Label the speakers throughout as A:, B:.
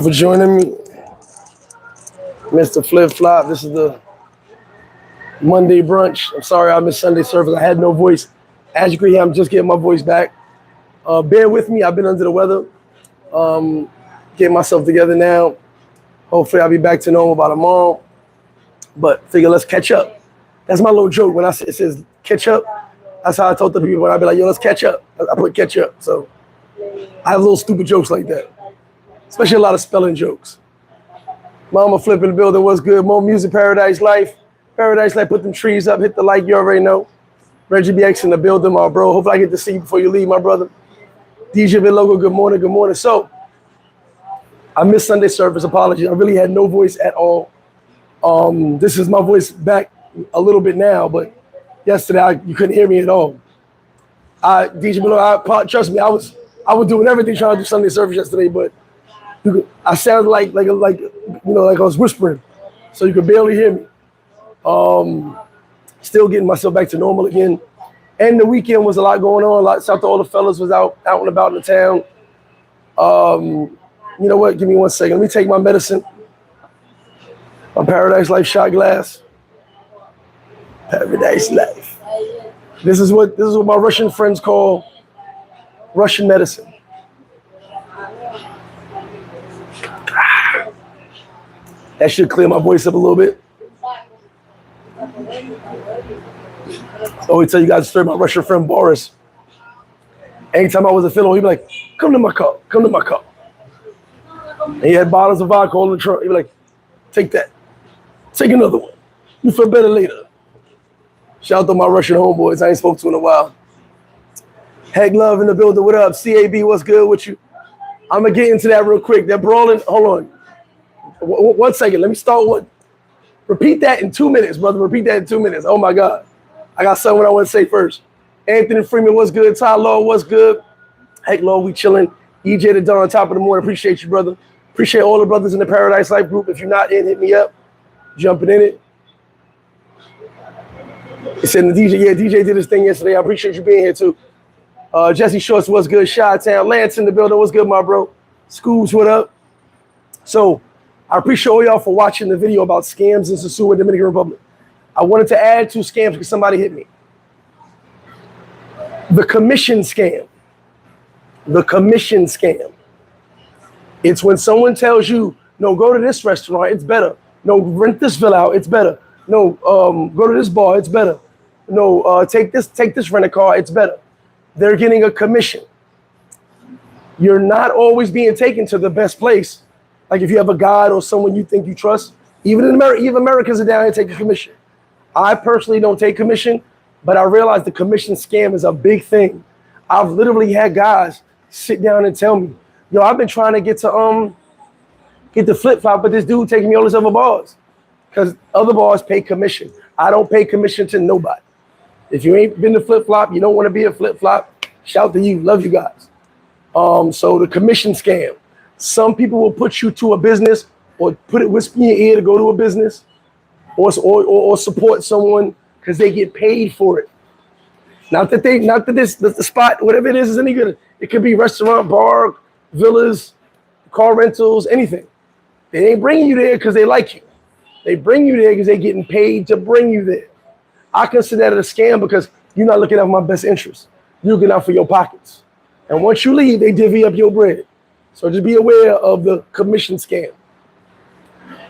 A: For joining me, MrFlipFlop. This is the Monday brunch. I'm sorry I missed Sunday service. I had no voice. As you can hear, I'm just getting my voice back. Bear with me. I've been under the weather. Getting myself together now. Hopefully I'll be back to normal by tomorrow. But figure let's catch up. That's my little joke when it says catch up. That's how I told the people when I be like, yo, let's catch up. I put catch up. So I have little stupid jokes like that. Especially a lot of spelling jokes. Mama Flip in the building, what's good? More music, Paradise Life. Paradise Life, put them trees up, hit the like, you already know. Reggie BX in the building, my bro. Hopefully I get to see you before you leave, my brother. DJ Logo, good morning, good morning. So, I missed Sunday service, apologies. I really had no voice at all. This is my voice back a little bit now, but yesterday you couldn't hear me at all. DJ Logo, trust me, I was doing everything trying to do Sunday service yesterday, but I sounded like I was whispering, so you could barely hear me. Still getting myself back to normal again. And the weekend was a lot going on. Shout out to all the fellas was out and about in the town. You know what? Give me 1 second. Let me take my medicine. My Paradise Life shot glass. Paradise Life. This is what my Russian friends call Russian medicine. That should clear my voice up a little bit. I always tell you guys a story about my Russian friend Boris. Anytime I was in Philly, he'd be like, come to my car, come to my car. And he had bottles of vodka in the trunk. He'd be like, take that. Take another one. You feel better later. Shout out to my Russian homeboys I ain't spoke to in a while. Heck Love in the building. What up? CAB, what's good with you? I'm going to get into that real quick. They're brawling. Hold on. 1 second. Let me start with. Repeat that in 2 minutes, brother. Repeat that in 2 minutes. Oh, my God. I got something I want to say first. Anthony Freeman, what's good? Ty Law, what's good? Heck, Law, we chilling. EJ the Dawn on top of the morning. Appreciate you, brother. Appreciate all the brothers in the Paradise Life group. If you're not in, hit me up. Jumping in it. He said the DJ, yeah, DJ did his thing yesterday. I appreciate you being here, too. Jesse Shorts, what's good? Chi-Town. Lance in the building, what's good, my bro? Schools, what up? So, I appreciate all y'all for watching the video about scams in Sosua, Dominican Republic. I wanted to add 2 scams because somebody hit me. The commission scam. The commission scam. It's when someone tells you, no, go to this restaurant, it's better. No, rent this villa out, it's better. No, go to this bar, it's better. No, take this rent a car, it's better. They're getting a commission. You're not always being taken to the best place. Like if you have a guide or someone you think you trust, even in America, even Americans are down here taking commission. I personally don't take commission, but I realize the commission scam is a big thing. I've literally had guys sit down and tell me, yo, I've been trying to get the flip-flop, but this dude taking me all these other bars. Because other bars pay commission. I don't pay commission to nobody. If you ain't been to flip-flop, you don't want to be a flip-flop, shout to you, love you guys. So the commission scam. Some people will put you to a business or whisper in your ear to go to a business or support someone because they get paid for it. Not that the spot, whatever it is any good. It could be restaurant, bar, villas, car rentals, anything. They ain't bringing you there because they like you. They bring you there because they're getting paid to bring you there. I consider that a scam because you're not looking out for my best interest. You're looking out for your pockets. And once you leave, they divvy up your bread. So just be aware of the commission scam.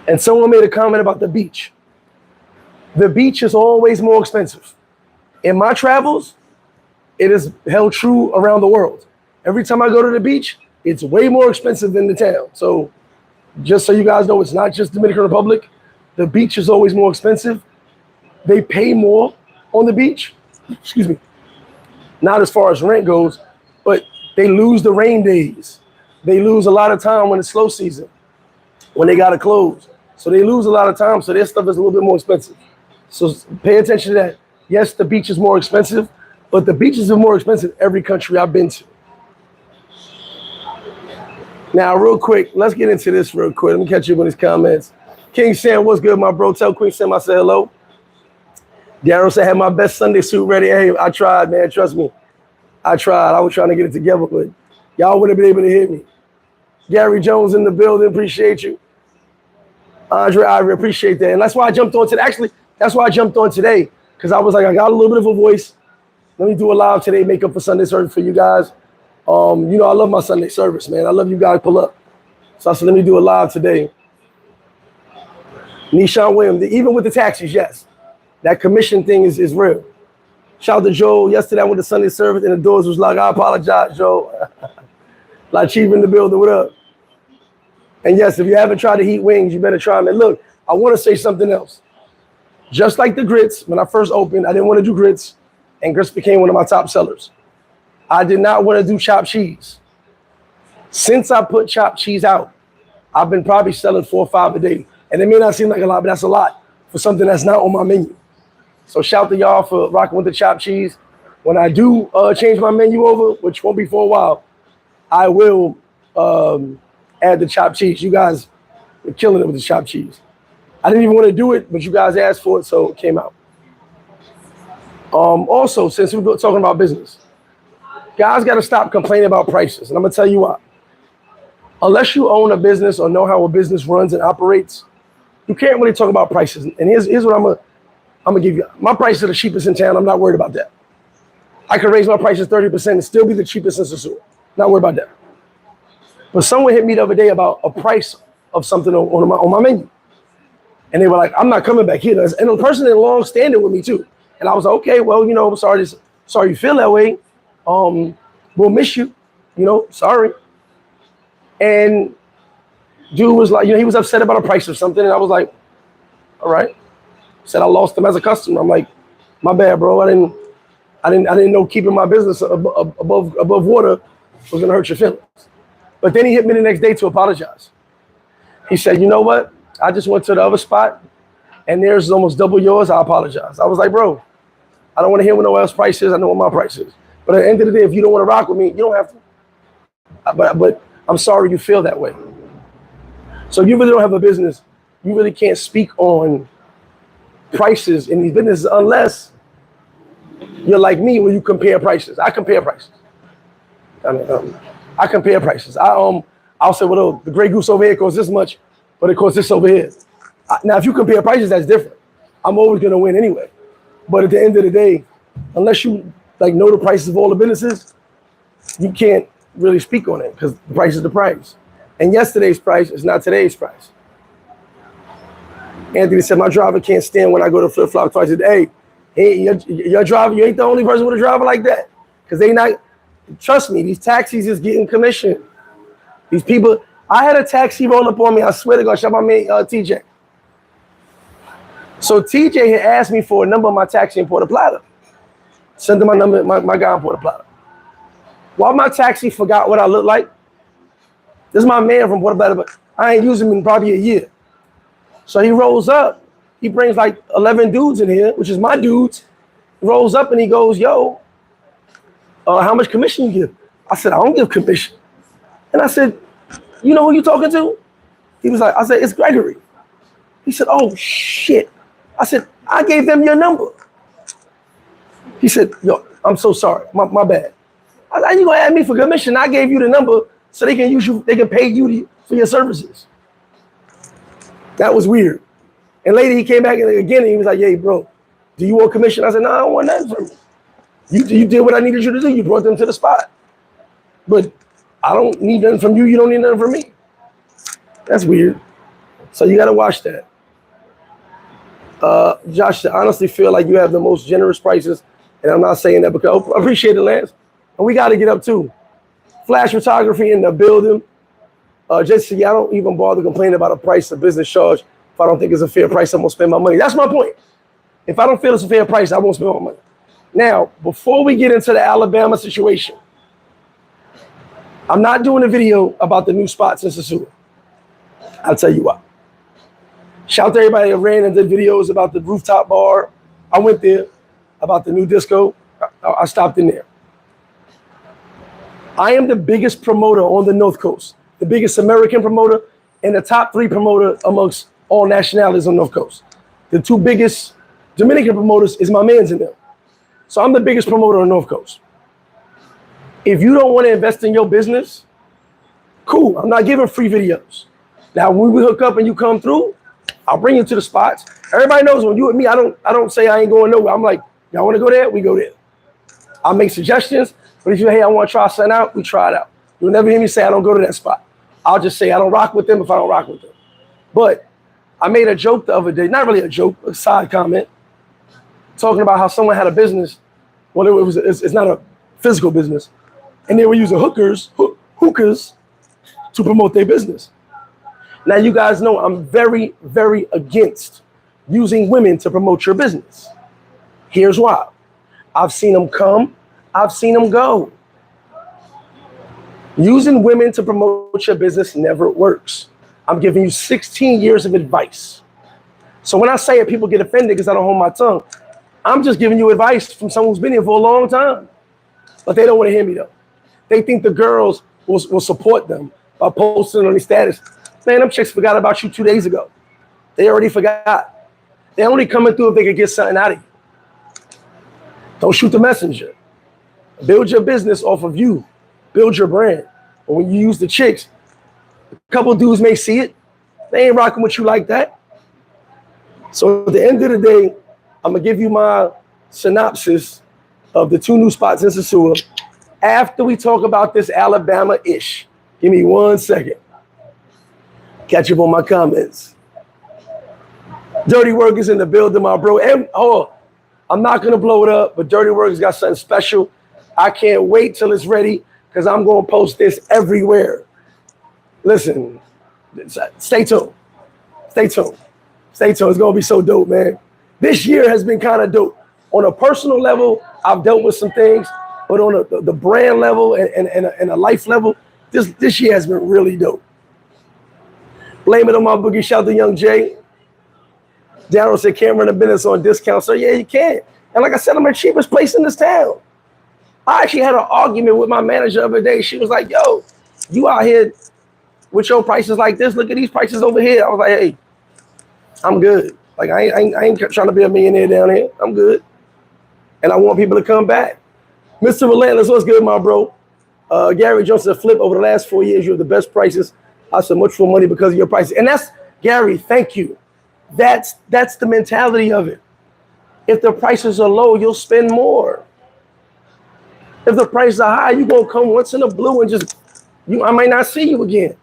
A: And someone made a comment about the beach. The beach is always more expensive. In my travels, it is held true around the world. Every time I go to the beach, it's way more expensive than the town. So just so you guys know, it's not just Dominican Republic. The beach is always more expensive. They pay more on the beach. Excuse me. Not as far as rent goes, but they lose the rain days. They lose a lot of time when it's slow season, when they got to close. So they lose a lot of time, so their stuff is a little bit more expensive. So pay attention to that. Yes, the beach is more expensive, but the beaches are more expensive every country I've been to. Now, real quick, let's get into this real quick. Let me catch you up on these comments. King Sam, what's good, my bro? Tell Queen Sam I said hello. Darren said, I had my best Sunday suit ready. Hey, I tried, man. Trust me. I tried. I was trying to get it together, but y'all wouldn't have been able to hear me. Gary Jones in the building, appreciate you. Andre Ivory, appreciate that. And that's why I jumped on today. Actually, that's why I jumped on today, because I was like, I got a little bit of a voice. Let me do a live today, make up for Sunday service for you guys. You know, I love my Sunday service, man. I love you guys pull up. So I said, let me do a live today. Nishan Williams, even with the taxis, yes. That commission thing is real. Shout out to Joe. Yesterday I went to Sunday service and the doors was like, I apologize, Joe. Like Chief in the building, what up? And yes, if you haven't tried to heat wings, you better try them. And look, I want to say something else. Just like the grits, when I first opened, I didn't want to do grits, and grits became one of my top sellers. I did not want to do chopped cheese. Since I put chopped cheese out, I've been probably selling 4 or 5 a day. And it may not seem like a lot, but that's a lot for something that's not on my menu. So shout to y'all for rocking with the chopped cheese. When I do change my menu over, which won't be for a while, I will add the chopped cheese. You guys are killing it with the chopped cheese. I didn't even want to do it, but you guys asked for it, so it came out. Also, since we're talking about business, guys got to stop complaining about prices. And I'm going to tell you why. Unless you own a business or know how a business runs and operates, you can't really talk about prices. And here's what I'm gonna give you. My prices are the cheapest in town. I'm not worried about that. I could raise my prices 30% and still be the cheapest in Sosua. Not worried about that. But someone hit me the other day about a price of something on my menu. And they were like, I'm not coming back here. And the person in long standing with me too. And I was like, okay, well, you know, sorry you feel that way. We'll miss you, you know, sorry. And dude was like, you know, he was upset about a price of something. And I was like, all right. Said I lost him as a customer. I'm like, my bad, bro. I didn't know keeping my business above water was gonna hurt your feelings. But then he hit me the next day to apologize. He said, you know what? I just went to the other spot and theirs is almost double yours. I apologize. I was like, bro, I don't want to hear what no one else's price is. I know what my price is. But at the end of the day, if you don't want to rock with me, you don't have to. But I'm sorry you feel that way. So if you really don't have a business, you really can't speak on prices in these businesses unless you're like me where you compare prices. I compare prices. I compare prices. I'll say, well, the Grey Goose over here costs this much, but it costs this over here. Now, if you compare prices, that's different. I'm always going to win anyway. But at the end of the day, unless you like know the prices of all the businesses, you can't really speak on it because the price is the price. And yesterday's price is not today's price. Anthony said, my driver can't stand when I go to FlipFlop twice a day. Hey, your driver, you ain't the only person with a driver like that. Because they not, trust me, these taxis is getting commission. These people, I had a taxi roll up on me. I swear to God, shout out my mate, TJ. So TJ had asked me for a number of my taxi in Puerto Plata. Sent him my number, my guy in Puerto Plata. While my taxi forgot what I look like, this is my man from Puerto Plata, but I ain't used him in probably a year. So he rolls up. He brings like 11 dudes in here, which is my dudes. He rolls up and he goes, yo, how much commission you give? I said, I don't give commission. And I said, you know who you talking to? He was like, I said, it's Gregory. He said, oh, shit. I said, I gave them your number. He said, yo, I'm so sorry. My bad. I said, you gonna add me for commission? I gave you the number so they can use you, they can pay you for your services. That was weird. And later he came back again and he was like, hey, bro, do you want commission? I said, no, I don't want nothing from you. You did what I needed you to do. You brought them to the spot. But I don't need nothing from you. You don't need nothing from me. That's weird. So you got to watch that. Josh, I honestly feel like you have the most generous prices. And I'm not saying that because I appreciate it, Lance. And we got to get up too. Flash photography in the building. Just see, I don't even bother complaining about a price of business charge. If I don't think it's a fair price, I'm going to spend my money. That's my point. If I don't feel it's a fair price, I won't spend my money. Now, before we get into the Alabama situation, I'm not doing a video about the new spots in Sosua. I'll tell you why. Shout out to everybody that ran and did videos about the rooftop bar. I went there. About the new disco. I stopped in there. I am the biggest promoter on the North Coast, the biggest American promoter and the top 3 promoter amongst all nationalities on the North Coast. The 2 biggest Dominican promoters is my man's in them. So I'm the biggest promoter on the North Coast. If you don't want to invest in your business, Cool, I'm not giving free videos. Now, when we hook up and you come through, I'll bring you to the spots. Everybody knows when you with me, I don't say I ain't going nowhere. I'm like, y'all want to go there? We go there. I'll make suggestions, but if you, hey, I want to try something out, we try it out. You'll never hear me say I don't go to that spot. I'll just say I don't rock with them if I don't rock with them. But I made a joke the other day, not really a joke, a side comment, talking about how someone had a business. Well, it's not a physical business, and they were using hookahs to promote their business. Now, you guys know I'm very, very against using women to promote your business. Here's why. I've seen them come, I've seen them go. Using women to promote your business never works. I'm giving you 16 years of advice. So when I say it, people get offended because I don't hold my tongue. I'm just giving you advice from someone who's been here for a long time. But they don't want to hear me though. They think the girls will support them by posting on their status. Man, them chicks forgot about you 2 days ago. They already forgot. They're only coming through if they could get something out of you. Don't shoot the messenger. Build your business off of you. Build your brand. But when you use the chicks, a couple dudes may see it. They ain't rocking with you like that. So at the end of the day, I'm going to give you my synopsis of the 2 new spots in Sosua after we talk about this Alabama-ish. Give me 1 second. Catch up on my comments. Dirty Work is in the building, my bro. And I'm not going to blow it up, but Dirty Work has got something special. I can't wait till it's ready because I'm going to post this everywhere. Listen, stay tuned. Stay tuned. Stay tuned. It's going to be so dope, man. This year has been kind of dope. On a personal level, I've dealt with some things, but on the brand level and a life level, this year has been really dope. Blame it on my boogie. Shout out to Young Jay. Daryl said, can't run a business on discount. So yeah, you can. And like I said, I'm the cheapest place in this town. I actually had an argument with my manager the other day. She was like, yo, you out here with your prices like this. Look at these prices over here. I was like, hey, I'm good. Like, I ain't trying to be a millionaire down here. I'm good. And I want people to come back. Mr. Relentless, what's good, my bro? Gary Jones said, Flip, over the last 4 years, you have the best prices. I said much more money because of your prices. And that's, Gary, thank you. That's the mentality of it. If the prices are low, you'll spend more. If the prices are high, you're going to come once in a blue and just, I might not see you again.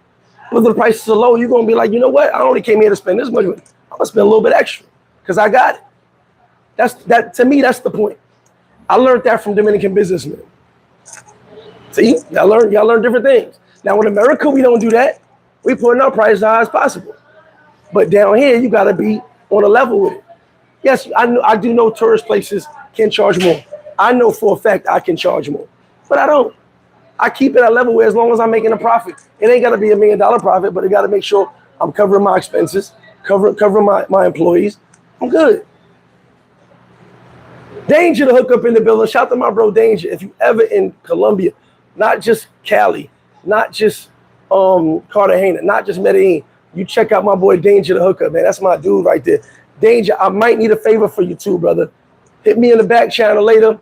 A: If the prices are low, you're going to be like, you know what? I only came here to spend this much. I'm going to spend a little bit extra because I got it. To me, that's the point. I learned that from Dominican businessmen. See, y'all learn different things. Now, in America, we don't do that. We putting our prices as high as possible. But down here, you got to be on a level with it. Yes, I do know tourist places can charge more. I know for a fact I can charge more, but I don't. I keep it at a level where as long as I'm making a profit, it ain't got to be $1 million profit, but it got to make sure I'm covering my expenses, covering my employees. I'm good. Danger to hook up in the building. Shout out to my bro Danger. If you ever in Colombia, not just Cali, not just Cartagena, not just Medellin, you check out my boy Danger to hook up, man. That's my dude right there. Danger, I might need a favor for you too, brother. Hit me in the back channel later.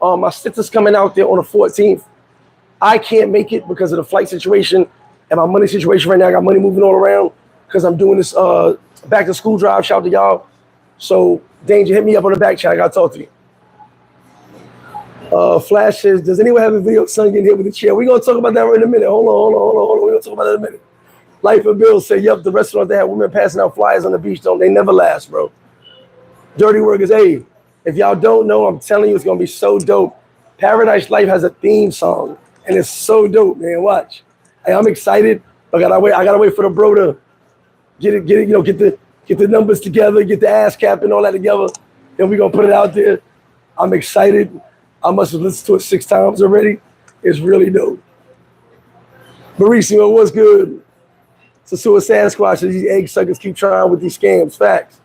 A: My sister's coming out there on the 14th. I can't make it because of the flight situation and my money situation right now. I got money moving all around because I'm doing this back to school drive. Shout out to y'all. So Danger, hit me up on the back channel. I got to talk to you. Flash says, does anyone have a video of son getting hit with a chair? We're going to talk about that in a minute. Hold on. We're going to talk about that in a minute. Life and Bill say, yep, the restaurant, they have women passing out flyers on the beach. They never last, bro. Dirty Workers, hey, if y'all don't know, I'm telling you, it's going to be so dope. Paradiselyfe has a theme song, and it's so dope, man. Watch. Hey, I'm excited. I gotta wait for the bro to get it, get the numbers together, get the ass cap and all that together. Then we're going to put it out there. I'm excited. I must have listened to it 6 times already. It's really dope. Mauricio, what's good? Sosua Sasquatch says these egg suckers keep trying with these scams. Facts.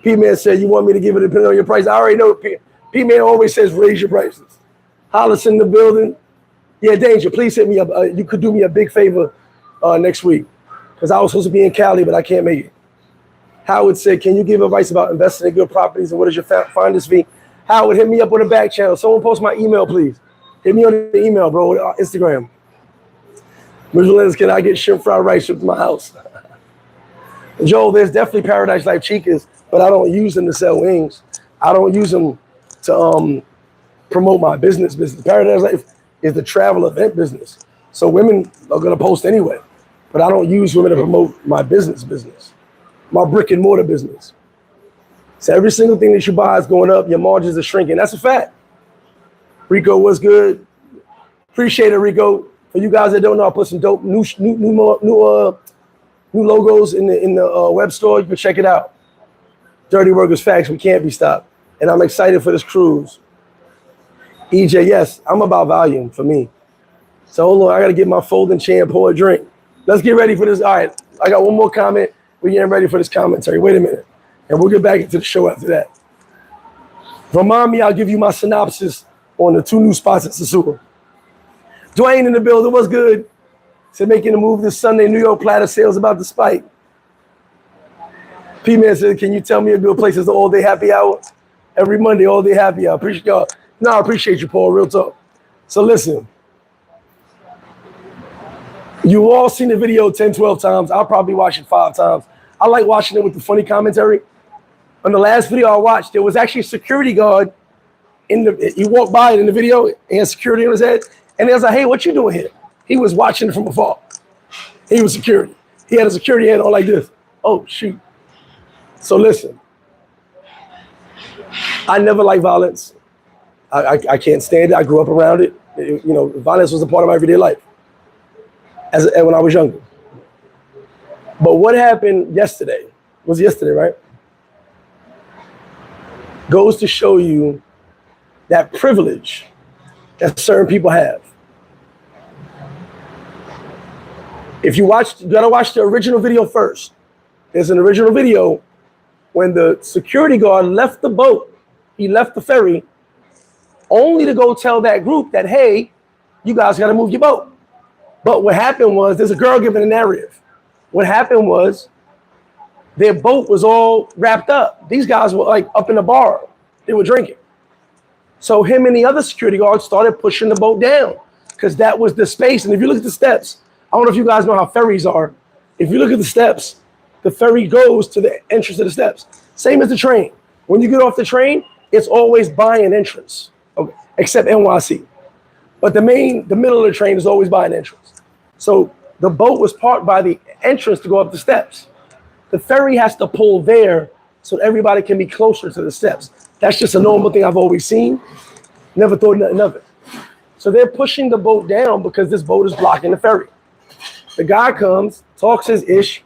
A: P-Man said, you want me to give it depending on your price? I already know. P-Man always says raise your prices. Hollis in the building. Yeah, Danger, please hit me up. You could do me a big favor next week because I was supposed to be in Cali, but I can't make it. Howard said, can you give advice about investing in good properties and what is your finder's fee? Howard, hit me up on the back channel. Someone post my email, please. Hit me on the email, bro, Instagram. Michelins, can I get shrimp fried rice shipped to my house? Joe, there's definitely Paradise Life chicas, but I don't use them to sell wings. I don't use them to promote my business. Paradise Life is the travel event business. So women are gonna post anyway, but I don't use women to promote my business, my brick and mortar business. So every single thing that you buy is going up, your margins are shrinking. That's a fact. Rico, what's good? Appreciate it, Rico. For you guys that don't know, I put some dope new logos in the web store. You can check it out. Dirty Workers Facts, we can't be stopped. And I'm excited for this cruise. EJ, yes, I'm about volume for me. So hold on, I gotta get my folding chair and pour a drink. Let's get ready for this. All right, I got one more comment. We're getting ready for this commentary. Wait a minute. And we'll get back into the show after that. Remind me, I'll give you my synopsis on the 2 new spots at Sosua. Dwayne in the building, what's good? Said making a move this Sunday, New York platter sales about to spike. P-Man said, can you tell me a good place is the all-day happy hour? Every Monday, all-day happy hour. Appreciate y'all. No, I appreciate you, Paul, real talk. So listen, you all seen the video 10, 12 times. I'll probably watch it 5 times. I like watching it with the funny commentary. On the last video I watched, there was actually a security guard he walked by in the video and had security on his head. And they was like, hey, what you doing here? He was watching it from afar. He was security. He had a security head on like this. Oh, shoot. So listen, I never liked violence. I can't stand it. I grew up around it. You know, violence was a part of my everyday life when I was younger. But what happened yesterday, was yesterday, right? Goes to show you that privilege that certain people have. If you gotta watch the original video first. There's an original video when the security guard left the boat, he left the ferry, only to go tell that group that, hey, you guys gotta move your boat. But what happened was, there's a girl giving a narrative. What happened was, their boat was all wrapped up. These guys were like up in the bar, they were drinking. So him and the other security guards started pushing the boat down because that was the space. And if you look at the steps, I don't know if you guys know how ferries are. If you look at the steps, the ferry goes to the entrance of the steps. Same as the train. When you get off the train, it's always by an entrance, okay, except NYC. But the middle of the train is always by an entrance. So the boat was parked by the entrance to go up the steps. The ferry has to pull there so everybody can be closer to the steps. That's just a normal thing I've always seen. Never thought nothing of it. So they're pushing the boat down because this boat is blocking the ferry. The guy comes, talks his ish.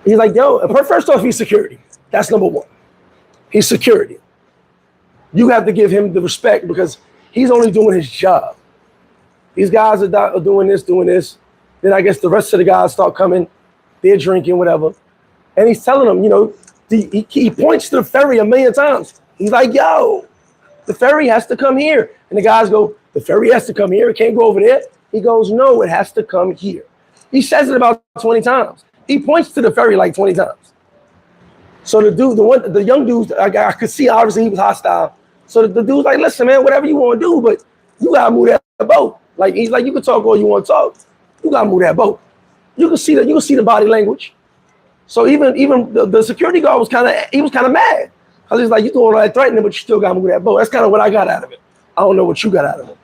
A: He's like, yo, first off, he's security. That's number one. He's security. You have to give him the respect because he's only doing his job. These guys are doing this. Then I guess the rest of the guys start coming. They're drinking, whatever. And he's telling them, you know, he points to the ferry a million times. He's like, yo, the ferry has to come here. And the guys go, the ferry has to come here. It can't go over there. He goes, no, it has to come here. He says it about 20 times. He points to the ferry like 20 times. So the young dude, I could see obviously he was hostile. So the dude's like, listen, man, whatever you want to do, but you gotta move that boat. Like he's like, you can talk all you want to talk. You gotta move that boat. You can see the body language. So even the security guard was kind of mad. Cause he's like, you doing all that threatening, but you still gotta move that boat. That's kind of what I got out of it. I don't know what you got out of it.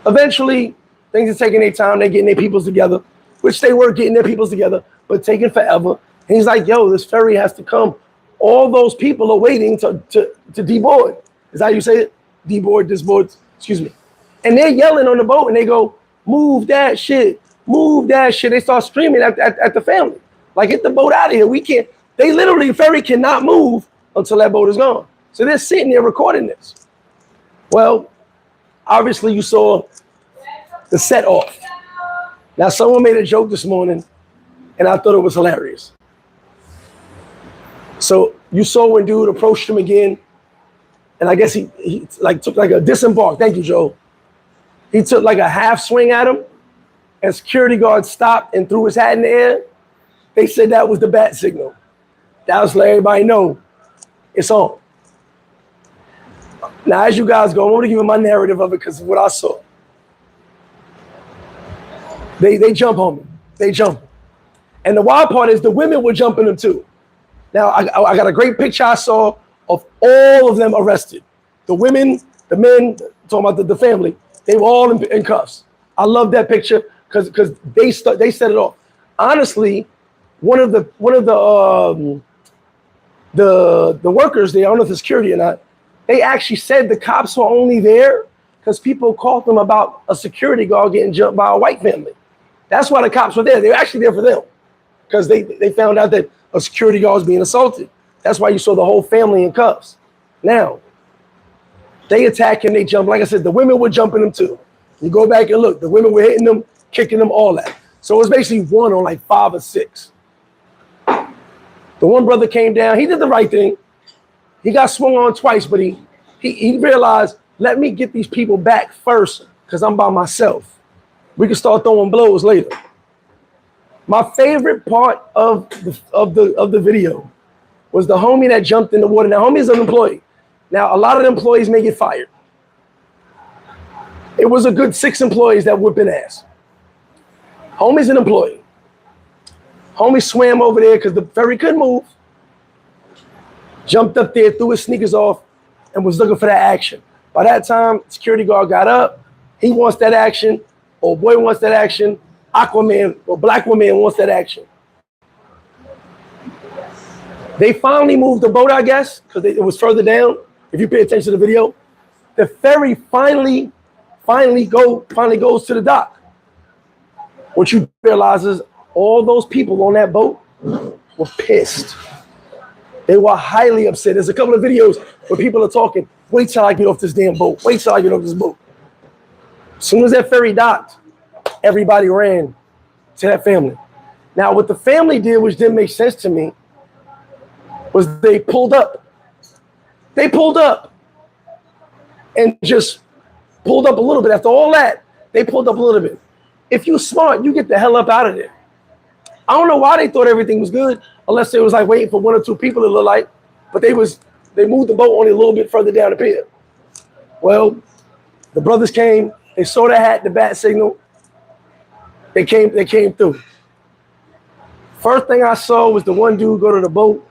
A: Eventually, things are taking their time. They're getting their peoples together, which they were getting their peoples together, but taking forever. And he's like, yo, this ferry has to come. All those people are waiting to deboard. Is that how you say it? Deboard, disboard, excuse me. And they're yelling on the boat and they go, move that shit, move that shit. They start screaming at the family. Like, get the boat out of here. We can't, the ferry cannot move until that boat is gone. So they're sitting there recording this. Well, obviously you saw the set off. Now, someone made a joke this morning and I thought it was hilarious. So you saw when dude approached him again, and I guess he like took like a disembark. Thank you, Joe. He took like a half swing at him, and security guard stopped and threw his hat in the air. They said that was the bat signal. That was let everybody know it's on. Now, as you guys go, I'm going to give you my narrative of it because of what I saw. They jump on me. They jump. And the wild part is the women were jumping them too. Now, I got a great picture I saw of all of them arrested. The women, the men, talking about the family, they were all in cuffs. I love that picture because they set it off. Honestly, one of the workers there, I don't know if it's security or not, they actually said the cops were only there because people called them about a security guard getting jumped by a white family. That's why the cops were there. They were actually there for them because they found out that a security guard was being assaulted. That's why you saw the whole family in cuffs. Now, they attack him, they jump. Like I said, the women were jumping them too. You go back and look, the women were hitting them, kicking them, all that. So it was basically 1 on like 5 or 6. The one brother came down, he did the right thing. He got swung on twice, but he realized, let me get these people back first because I'm by myself. We can start throwing blows later. My favorite part of the video was the homie that jumped in the water. Now, homie is an employee. Now, a lot of the employees may get fired. It was a good 6 employees that whipping ass. Homie's an employee. Homie swam over there because the ferry couldn't move. Jumped up there, threw his sneakers off, and was looking for that action. By that time, security guard got up. He wants that action. Old boy wants that action. Aquaman or Black woman wants that action. They finally moved the boat, I guess, because it was further down. If you pay attention to the video, the ferry finally goes to the dock. What you realize is all those people on that boat were pissed. They were highly upset. There's a couple of videos where people are talking, wait till I get off this damn boat. Wait till I get off this boat. As soon as that ferry docked, everybody ran to that family. Now, what the family did, which didn't make sense to me, was they pulled up. They pulled up and just pulled up a little bit. After all that, they pulled up a little bit. If you're smart, you get the hell up out of there. I don't know why they thought everything was good, unless they was like waiting for 1 or 2 people to look like, but they moved the boat only a little bit further down the pier. Well, the brothers came, they saw the bat signal, they came through. First thing I saw was the one dude go to the boat.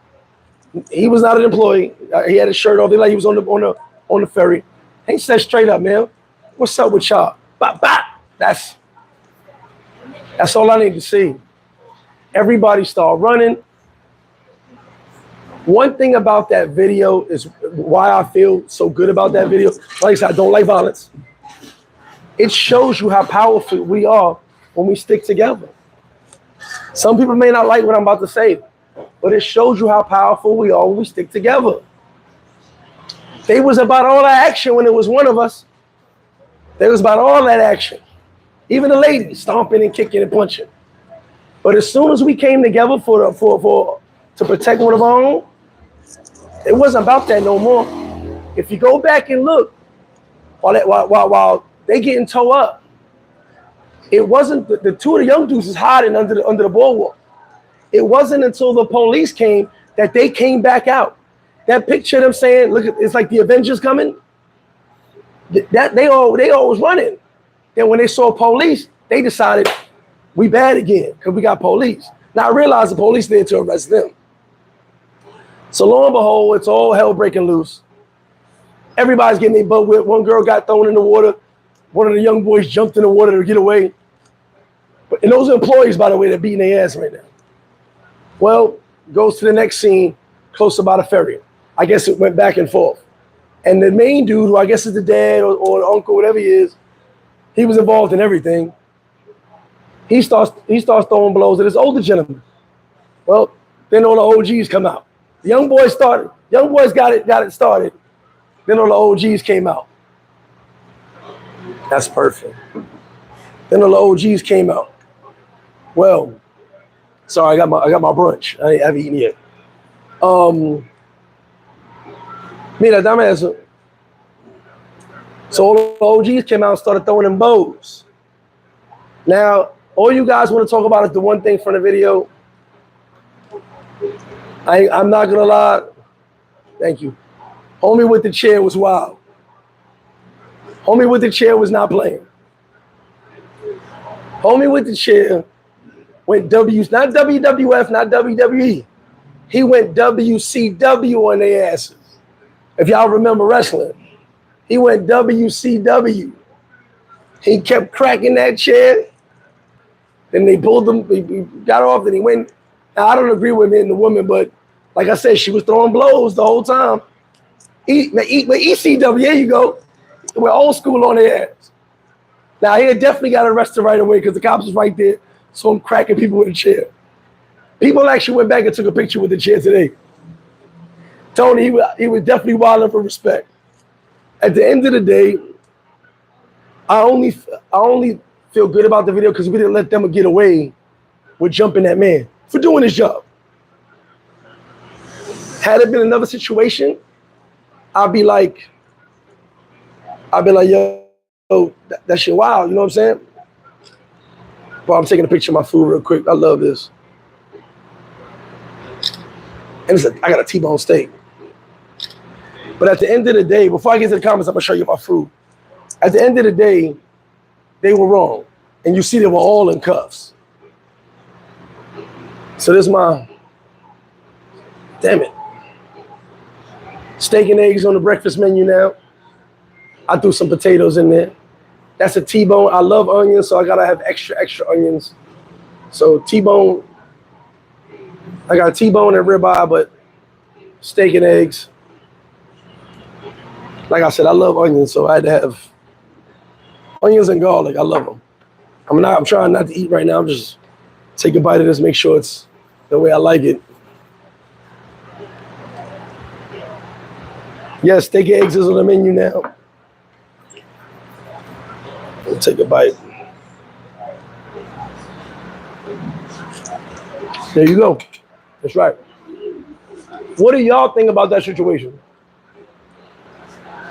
A: He was not an employee. He had his shirt off. They like he was on the ferry. He said straight up, man, what's up with y'all? Bop, bop. That's all I need to see. Everybody started running. One thing about that video is why I feel so good about that video. Like I said, I don't like violence. It shows you how powerful we are when we stick together. Some people may not like what I'm about to say, but it shows you how powerful we are when we stick together. They was about all that action when it was one of us. They was about all that action. Even the ladies stomping and kicking and punching. But as soon as we came together to protect one of our own, it wasn't about that no more. If you go back and look, while they getting towed up, it wasn't the 2 of the young dudes was hiding under the boardwalk. It wasn't until the police came that they came back out. That picture of them saying, "Look, it's like the Avengers coming." That they all was running. Then when they saw police, they decided we bad again because we got police. Now I realize the police there to arrest them. So lo and behold, it's all hell breaking loose. Everybody's getting their butt whipped. One girl got thrown in the water. One of the young boys jumped in the water to get away. And those are employees, by the way, that are beating their ass right now. Well, goes to the next scene, close by the ferry. I guess it went back and forth. And the main dude, who I guess is the dad or the uncle, whatever he is, he was involved in everything. He starts throwing blows at this older gentleman. Well, then all the OGs come out. The young boys got it started. Then all the OGs came out. That's perfect. Then all the OGs came out. Well, sorry, I got my brunch. I haven't eaten yet. Mira, dame eso. So all the OGs came out and started throwing them bows. Now, all you guys want to talk about is the one thing from the video. I'm not gonna lie. Thank you. Homie with the chair was wild. Homie with the chair was not playing. Homie with the chair went not WWF, not WWE. He went WCW on their asses. If y'all remember wrestling, he went WCW. He kept cracking that chair. Then they pulled him, he got off, and he went. Now, I don't agree with me and the woman, but like I said, she was throwing blows the whole time. ECW, there you go. We're old school on their ass. Now, he had definitely got arrested right away because the cops was right there, so I'm cracking people with a chair. People actually went back and took a picture with the chair today. Tony, he was definitely wilding for respect. At the end of the day, I only feel good about the video because we didn't let them get away with jumping that man for doing his job. Had it been another situation, I'd be like, yo, that shit wild, you know what I'm saying? Well, I'm taking a picture of my food real quick. I love this. And I got a T-bone steak. But at the end of the day, before I get to the comments, I'm gonna show you my food. At the end of the day, they were wrong. And you see they were all in cuffs. So this is my, damn it. Steak and eggs on the breakfast menu now. I threw some potatoes in there. That's a T-bone. I love onions, so I gotta have extra onions. So T-bone, I got T-bone and ribeye, but steak and eggs. Like I said, I love onions, so I had to have onions and garlic. I love them. I'm trying not to eat right now. I'm just take a bite of this, make sure it's the way I like it. Yes, steak and eggs is on the menu now. We'll take a bite. There you go. That's right. What do y'all think about that situation?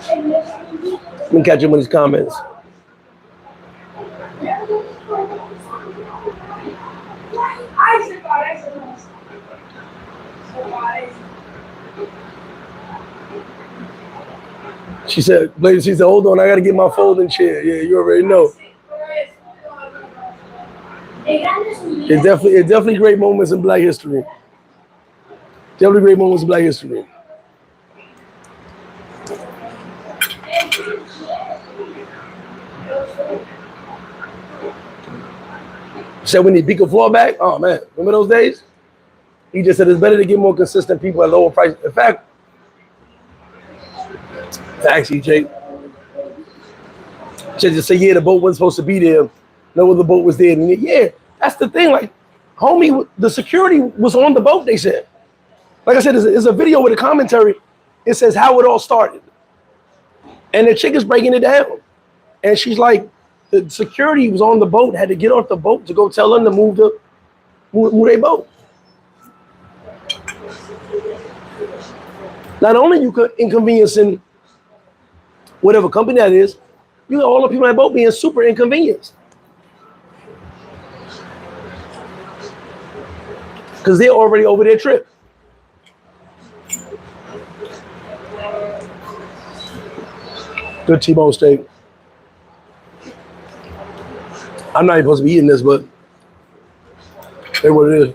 A: Let me catch him in his comments. She said, hold on, I gotta get my folding chair. Yeah, you already know. It's definitely great moments in Black history. Definitely great moments in Black history. Said we need Pico floor back. Oh man, remember those days? He just said it's better to get more consistent people at lower prices. In fact, actually, Jake. Just say, yeah, the boat wasn't supposed to be there. No other boat was there. And yeah, that's the thing. Like, homie, the security was on the boat, they said. Like I said, there's a video with a commentary. It says how it all started. And the chick is breaking it down. And she's like, the security was on the boat, had to get off the boat to go tell them to move their boat. Not only you could inconveniencing whatever company that is, you got all the people on that boat being super inconvenienced. Because they're already over their trip. Good T-bone steak. I'm not even supposed to be eating this, but that's what it is.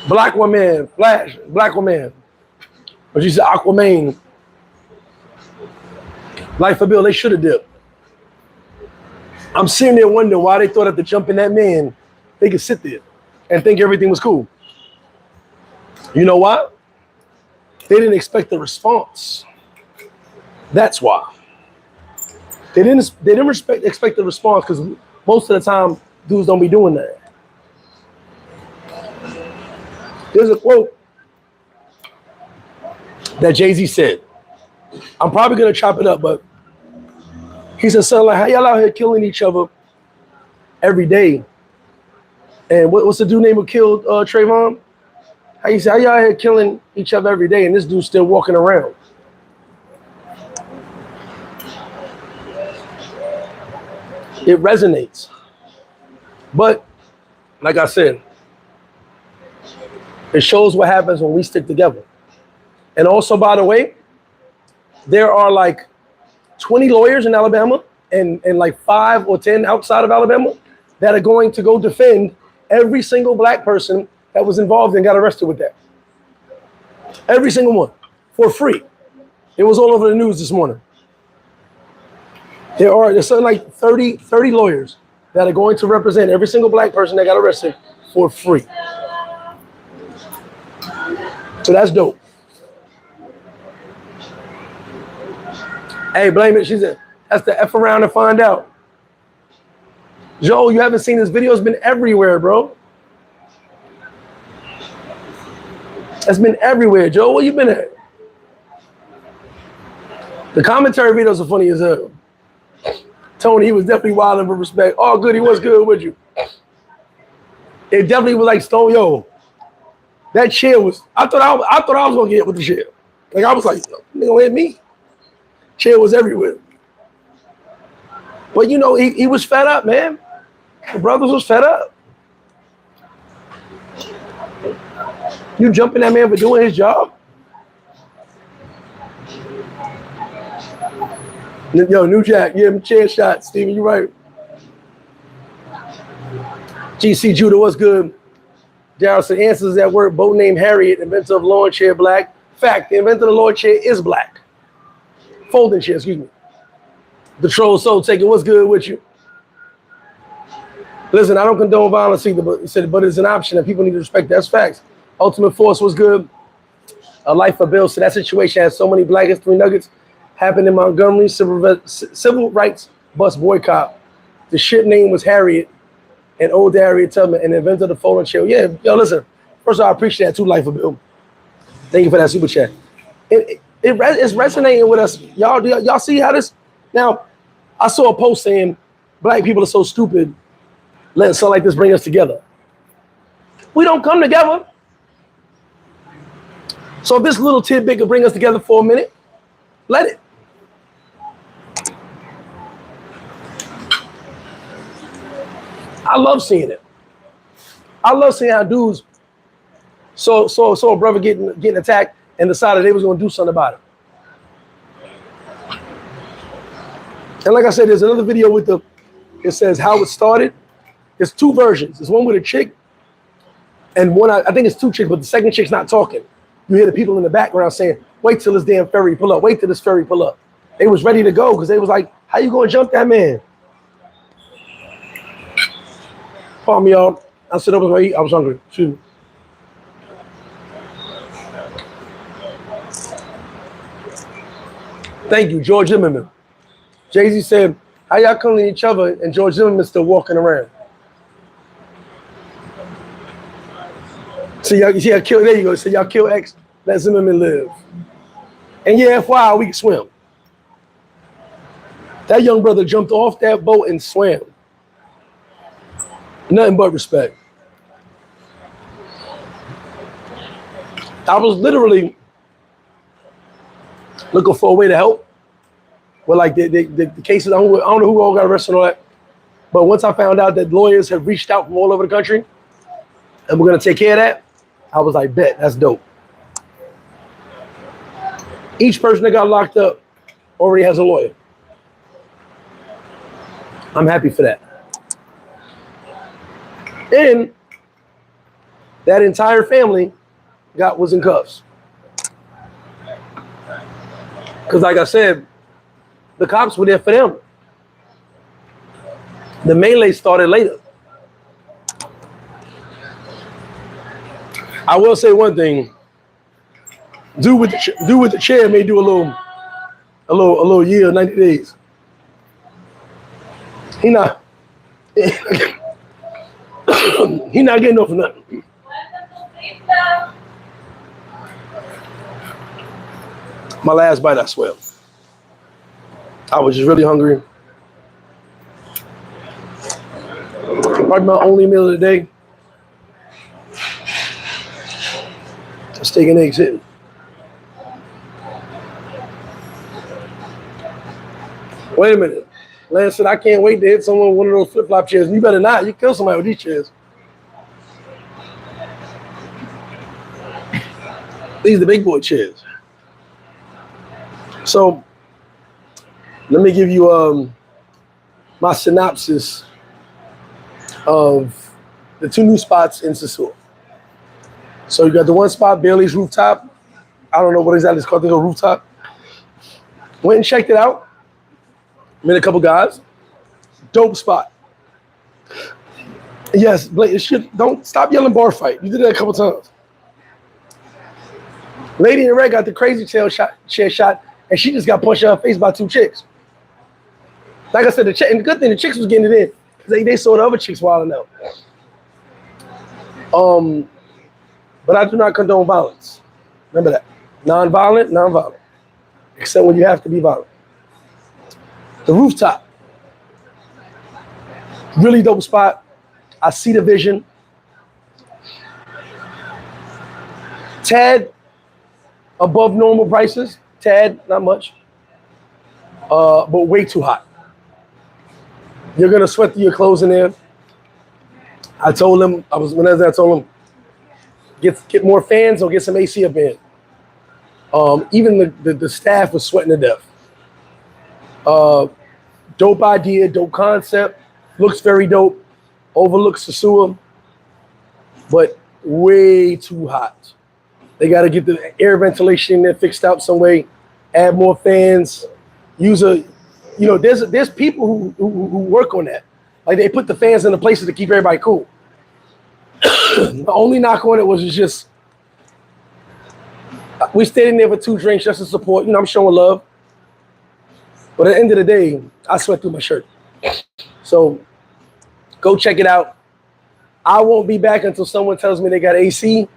A: Black woman, Flash, black woman. But she said Aquaman. Life of Bill, they should have dipped. I'm sitting there wondering why they thought after jumping that man, they could sit there and think everything was cool. You know why? They didn't expect the response. That's why. They didn't expect the response because most of the time, dudes don't be doing that. There's a quote that Jay-Z said. I'm probably going to chop it up, but he said something like, how y'all out here killing each other every day? And what's the dude name who killed Trayvon? How you say, how y'all out here killing each other every day and this dude's still walking around? It resonates. But, like I said, it shows what happens when we stick together. And also, by the way, there are like 20 lawyers in Alabama and like 5 or 10 outside of Alabama that are going to go defend every single black person that was involved and got arrested with that. Every single one, for free. It was all over the news this morning. There's something like 30 lawyers that are going to represent every single black person that got arrested for free. So that's dope. Hey, blame it. She said, that's the F around and find out. Joe, you haven't seen this video. It's been everywhere, bro. It's been everywhere. Joe, where you been at? The commentary videos are funny as hell. Tony, he was definitely wilding for respect. Oh, good, he was good with you. It definitely was like Stone, yo. That chair was, I thought I was gonna get hit with the chair. Like I was like, they gonna hit me. Chair was everywhere. But you know, he was fed up, man. The brothers was fed up. You jumping that man for doing his job? Yo, New Jack, yeah, chair shot, Steven, you right. GC Judah, what's good? Daryl said, answers at work, boat named Harriet, inventor of lawn chair black. Fact, the inventor of the lawn chair is black. Folding chair, excuse me. The troll soul taking, what's good with you? Listen, I don't condone violence either, but it's an option and people need to respect. That's facts. Ultimate Force was good. A Life of Bill. So that situation has so many Black History nuggets. Happened in Montgomery, civil rights bus boycott. The ship name was Harriet, and old Harriet Tubman, and inventor of the folding chair. Yeah, yo, listen. First of all, I appreciate that too, Life of Bill. Thank you for that super chat. It's resonating with us. Y'all see how this? Now, I saw a post saying black people are so stupid. Let something like this bring us together. We don't come together. So if this little tidbit could bring us together for a minute, let it. I love seeing it. I love seeing how dudes saw a brother getting attacked and decided they was going to do something about it. And like I said, there's another video with it says how it started. There's 2 versions. There's one with a chick and one, I think it's 2 chicks, but the second chick's not talking. You hear the people in the background saying, wait till this damn ferry pull up. Wait till this ferry pull up. They was ready to go because they was like, how you going to jump that man? Pardon me, y'all. I said I was going to eat. I was hungry. Excuse me. Thank you, George Zimmerman. Jay-Z said, how y'all killing each other and George Zimmerman's still walking around? So y'all kill, there you go. So y'all kill X, let Zimmerman live. And yeah, FYI, we can swim. That young brother jumped off that boat and swam. Nothing but respect. I was literally looking for a way to help. Well, like the cases, I don't know who all got arrested and all that. But once I found out that lawyers have reached out from all over the country and we're going to take care of that, I was like, bet, that's dope. Each person that got locked up already has a lawyer. I'm happy for that. And that entire family was in cuffs. Because like I said, the cops were there for them. The melee started later. I will say one thing. Dude with the chair may do a little year, 90 days. He not getting no for nothing. My last bite, I swear. I was just really hungry. Probably my only meal of the day. Steak and eggs hitting. Wait a minute. Lance said, I can't wait to hit someone with one of those flip-flop chairs. You better not. You kill somebody with these chairs. These are the big boy chairs. So let me give you my synopsis of the 2 new spots in Sosua. So you got the one spot, Bailey's Rooftop. I don't know what exactly it's called, the rooftop. Went and checked it out. Met a couple guys. Dope spot. Yes, Blake, don't stop yelling bar fight. You did that a couple times. Lady in red got the crazy chair shot, and she just got punched in her face by 2 chicks. Like I said, and the good thing, the chicks was getting it in. They saw the other chicks wilding out. But I do not condone violence. Remember that. Non-violent. Except when you have to be violent. The rooftop. Really dope spot. I see the vision. Tad above normal prices. Tad, not much. But way too hot. You're gonna sweat through your clothes in there. I told him, I told him, get more fans or get some AC up in. Even the staff was sweating to death. Dope idea, dope concept, looks very dope, overlooks Sosua, but way too hot. They got to get the air ventilation in there fixed out some way, add more fans, there's people who work on that. Like they put the fans in the places to keep everybody cool. The only knock on it was just, we stayed in there for 2 drinks just to support. I'm showing love. But at the end of the day, I sweat through my shirt. So go check it out. I won't be back until someone tells me they got AC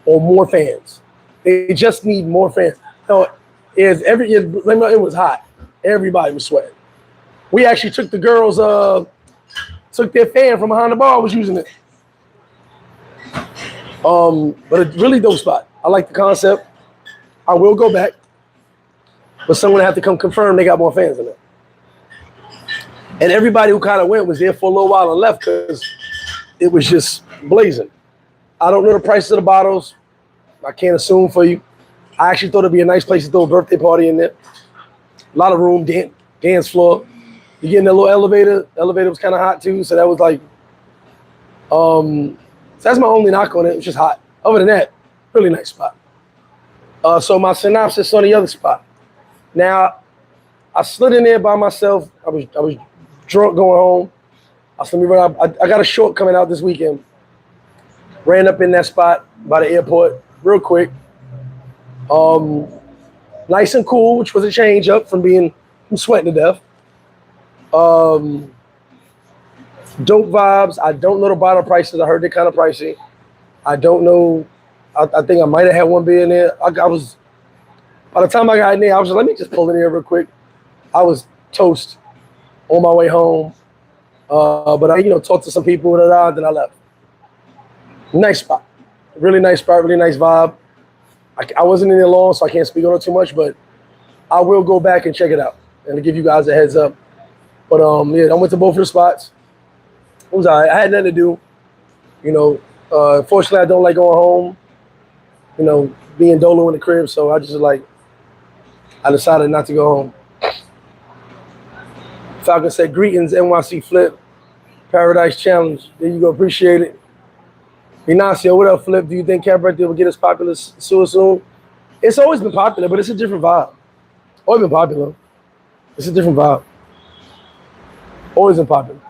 A: or more fans. They just need more fans. No, it was hot. Everybody was sweating. We actually took the girls, took their fan from behind the bar, was using it. But a really dope spot. I like the concept. I will go back, but someone have to come confirm they got more fans in it. And everybody who kind of went was there for a little while and left because it was just blazing. I don't know the prices of the bottles. I can't assume for you. I actually thought it'd be a nice place to throw a birthday party in there. A lot of room, dance floor. You get in that little elevator. The elevator was kind of hot too, so that was like, so that's my only knock on it. It was just hot. Other than that, really nice spot. So my synopsis on the other spot. Now, I slid in there by myself. I was drunk going home. I got a short coming out this weekend. Ran up in that spot by the airport real quick. Nice and cool, which was a change up from sweating to death. Dope vibes. I don't know the bottle prices. I heard they're kind of pricey. I don't know. I think I might have had one beer in there. By the time I got in there, I was just, let me just pull in here real quick. I was toast on my way home. But I, talked to some people, then I left. Nice spot. Really nice spot, really nice vibe. I wasn't in there long, so I can't speak on it too much, but I will go back and check it out and to give you guys a heads up. But yeah, I went to both of the spots. It was all right. I had nothing to do. Fortunately, I don't like going home, being dolo in the crib, so I decided not to go home. Falcon said, greetings, NYC Flip, Paradise Challenge. There you go, appreciate it. Ignacio, what up, Flip? Do you think Cabaret will get as popular as soon? It's always been popular, but it's a different vibe. Always been popular. It's a different vibe. Always been popular.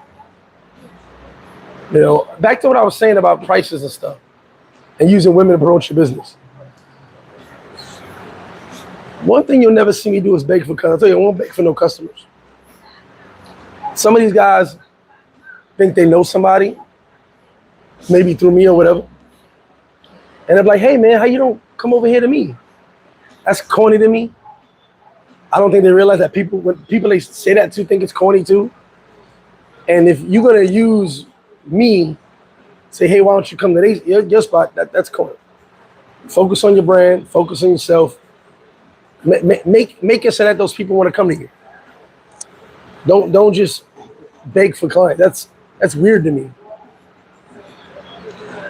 A: Back to what I was saying about prices and stuff and using women to promote your business. One thing you'll never see me do is beg for customers. I'll tell you, I won't beg for no customers. Some of these guys think they know somebody, maybe through me or whatever. And they're like, hey man, how you don't come over here to me? That's corny to me. I don't think they realize that when people they say that to think it's corny too. And if you're gonna use me, say, hey, why don't you come to your spot? That's corny. Focus on your brand, focus on yourself. Make it so that those people want to come to you. Don't just beg for clients. That's weird to me.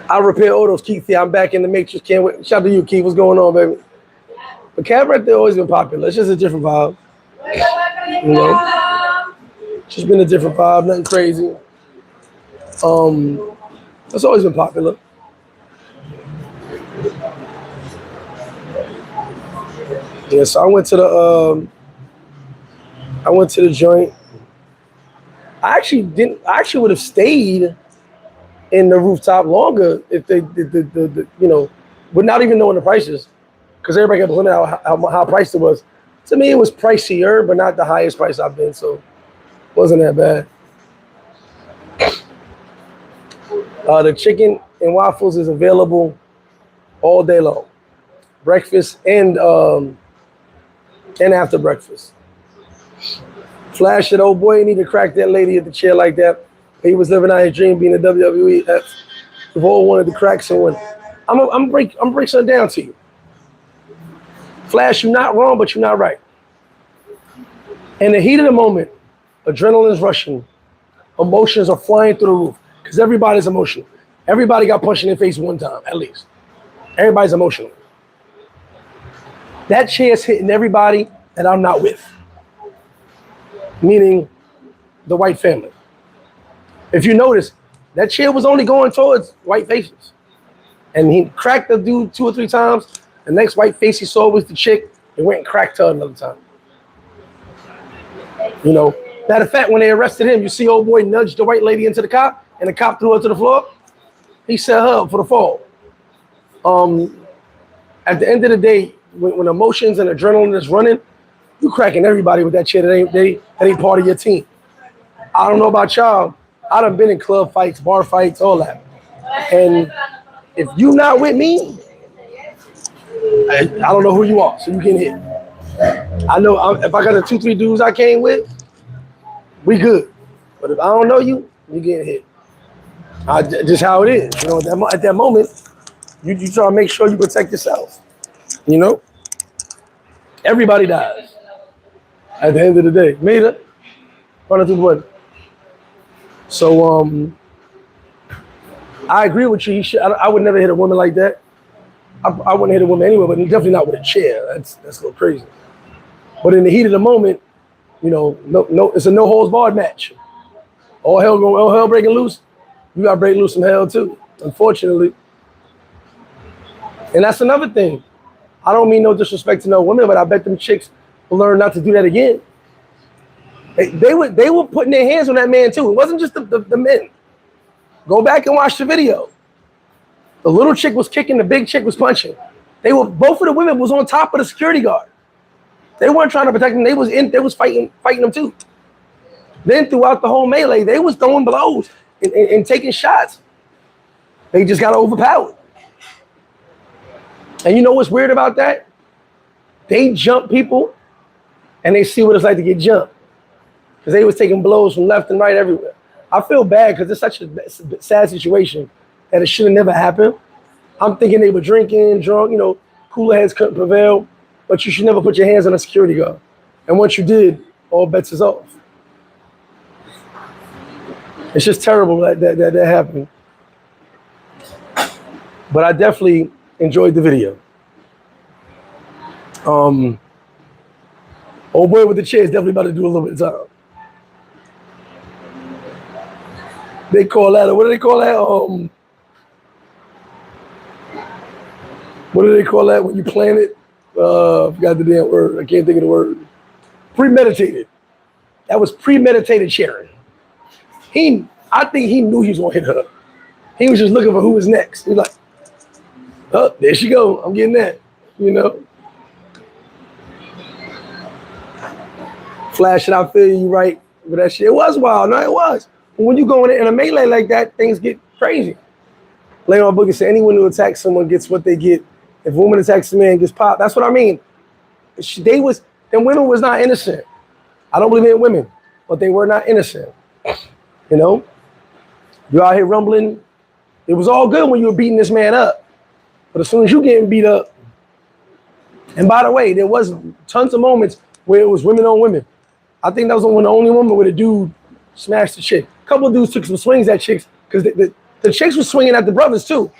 A: I'll repair autos. Keith, I'm back in the matrix. Can't wait. Shout out to you, Keith. What's going on, baby? But Cabaret, they've always been popular. It's just a different vibe. Just been a different vibe, nothing crazy. It's always been popular. Yeah, so I went to the joint. I actually would have stayed in the rooftop longer if they did the would not even knowing the prices, because everybody kept pointing out how priced it was. To me, it was pricier, but not the highest price I've been, so it wasn't that bad. The chicken and waffles is available all day long, breakfast and after breakfast. Flash it, old boy, you need to crack that lady at the chair like that. He was living out his dream being a WWE. We've all wanted to crack someone. I'm break something down to you. Flash, you're not wrong, but you're not right. In the heat of the moment, adrenaline's rushing, emotions are flying through the roof because everybody's emotional. Everybody got punched in the face one time, at least. Everybody's emotional. That chair's hitting everybody that I'm not with, meaning the white family. If you notice, that chair was only going towards white faces. And he cracked the dude 2 or 3 times. The next white face he saw was the chick. He went and cracked her another time. You know, matter of fact, when they arrested him, you see old boy nudged the white lady into the cop, and the cop threw her to the floor. He set her up for the fall. At the end of the day, when emotions and adrenaline is running, you cracking everybody with that chair that ain't part of your team. I don't know about y'all. I done been in club fights, bar fights, all that. And if you not with me, I don't know who you are, so you getting hit. I know if I got the 2, 3 dudes I came with, we good. But if I don't know you, you getting hit. Just how it is. You know, at that moment, you try to make sure you protect yourself. You know? Everybody dies. At the end of the day. Made it. Running through the wood. So I agree with you. I would never hit a woman like that. I wouldn't hit a woman anyway, but definitely not with a chair. That's a little crazy. But in the heat of the moment, you know, no, it's a no holds barred match. All hell breaking loose. You gotta break loose some hell too, unfortunately. And that's another thing. I don't mean no disrespect to no women, but I bet them chicks will learn not to do that again. They were putting their hands on that man too. It wasn't just the men. Go back and watch the video. The little chick was kicking, the big chick was punching. Both of the women was on top of the security guard. They weren't trying to protect them. They was fighting them too. Then throughout the whole melee, they was throwing blows and taking shots. They just got overpowered. And you know what's weird about that? They jump people and they see what it's like to get jumped. Because they was taking blows from left and right everywhere. I feel bad because it's such a sad situation that it should have never happened. I'm thinking they were drinking, drunk, you know, cooler heads couldn't prevail, but you should never put your hands on a security guard. And once you did, all bets is off. It's just terrible that happened. But I definitely enjoyed the video. Old boy with the chair is definitely about to do a little bit of time. They call that, what do they call that? What do they call that when you plan it? I forgot the damn word. I can't think of the word. Premeditated. That was premeditated sharing. I think he knew he was gonna hit her. He was just looking for who was next. He was like, oh, there she go. I'm getting that, you know? Flash it, I feel you right with that shit. It was wild, no, it was. But when you go in a melee like that, things get crazy. Later on, Boogie said, anyone who attacks someone gets what they get. If a woman attacks a man, gets popped. That's what I mean. Them women was not innocent. I don't believe in women, but they were not innocent. You know? You out here rumbling. It was all good when you were beating this man up. But as soon as you getting beat up, and by the way, there was tons of moments where it was women on women. I think that was the only moment where the dude smashed the chick. A couple of dudes took some swings at chicks because the chicks were swinging at the brothers too.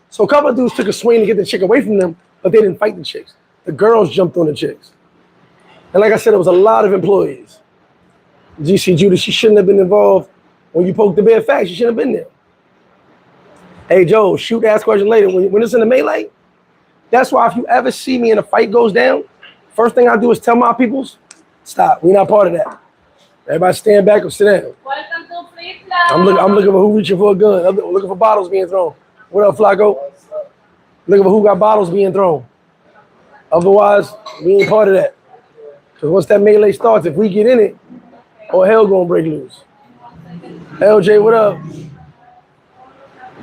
A: So a couple of dudes took a swing to get the chick away from them, but they didn't fight the chicks. The girls jumped on the chicks. And like I said, it was a lot of employees. GC Judas, she shouldn't have been involved when you poked the bare facts. She shouldn't have been there. Hey, Joe, shoot, ask question later. When it's in the melee, that's why if you ever see me and a fight goes down, first thing I do is tell my peoples, stop. We're not part of that. Everybody stand back or sit down.
B: Welcome to FlipFlop.
A: I'm looking for who reaching for a gun. I'm looking for bottles being thrown. What up, Flacco? Looking for who got bottles being thrown. Otherwise, we ain't part of that. Because once that melee starts, if we get in it, all hell gonna break loose. LJ, what up?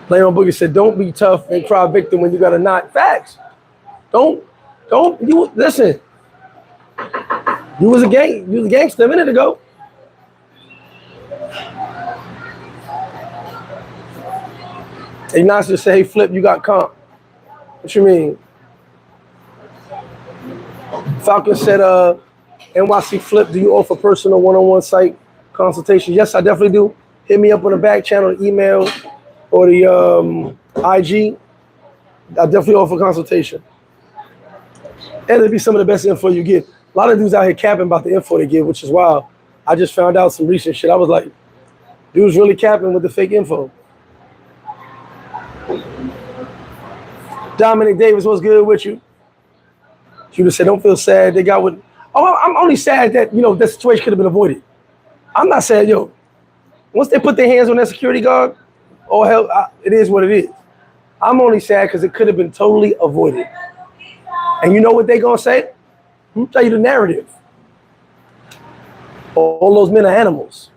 A: Leon Boogie said, don't be tough and cry victim when you got a knot. Facts. Don't, you listen. You was a gangster a minute ago. Ignacio said, hey, Flip, you got comp. What you mean? Falcon said, NYC Flip, do you offer personal one-on-one site consultation? Yes, I definitely do. Hit me up on the back channel, email, or the IG. I definitely offer consultation. And it'll be some of the best info you get. A lot of dudes out here capping about the info they give, which is wild. I just found out some recent shit. I was like, dudes really capping with the fake info. Dominic Davis, what's good with you? Judah said, don't feel sad. They got what? Oh, I'm only sad that, that situation could have been avoided. I'm not sad, once they put their hands on that security guard, oh, hell, it is what it is. I'm only sad because it could have been totally avoided. And you know what they going to say? I'm going to tell you the narrative. All those men are animals.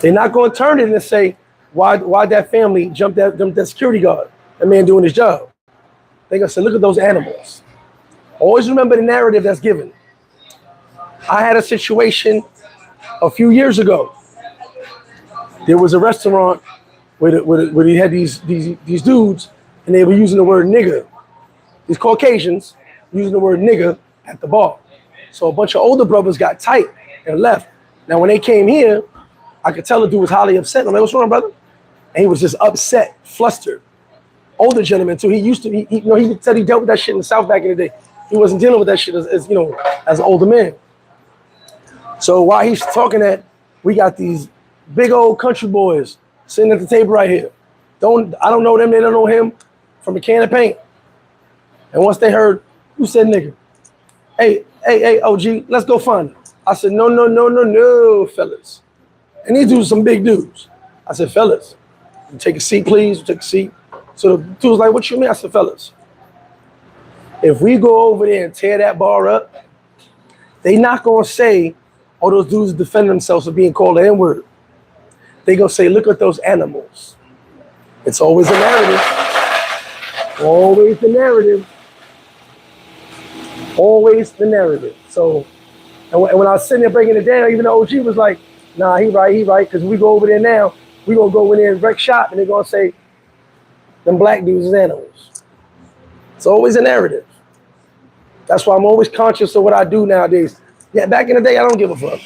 A: They're not going to turn it and say, why that family jumped that security guard? That man doing his job. They're going to say, look at those animals. Always remember the narrative that's given. I had a situation a few years ago. There was a restaurant where he had these dudes, and they were using the word nigger. These Caucasians using the word nigger at the bar. So a bunch of older brothers got tight and left. Now, when they came here, I could tell the dude was highly upset. I'm like, what's wrong, brother? And he was just upset, flustered. Older gentleman, too. He said he dealt with that shit in the South back in the day. He wasn't dealing with that shit as an older man. So while he's talking that, we got these big old country boys sitting at the table right here. I don't know them, they don't know him from a can of paint. And once they heard, who said nigga? Hey, OG, let's go find him. I said, no, fellas. And these dudes some big dudes. I said, fellas, you take a seat, please. Take a seat. So the dude was like, what you mean? I said, fellas, if we go over there and tear that bar up, they not going to say, oh, those dudes defend themselves for being called the N-word. They going to say, look at those animals. It's always a narrative. Always the narrative. Always the narrative. So, and when I was sitting there breaking it down, even though OG was like, nah, he right, because we go over there now, we going to go in there and wreck shop, and they're going to say, them black dudes is animals. It's always a narrative. That's why I'm always conscious of what I do nowadays. Yeah, back in the day, I don't give a fuck.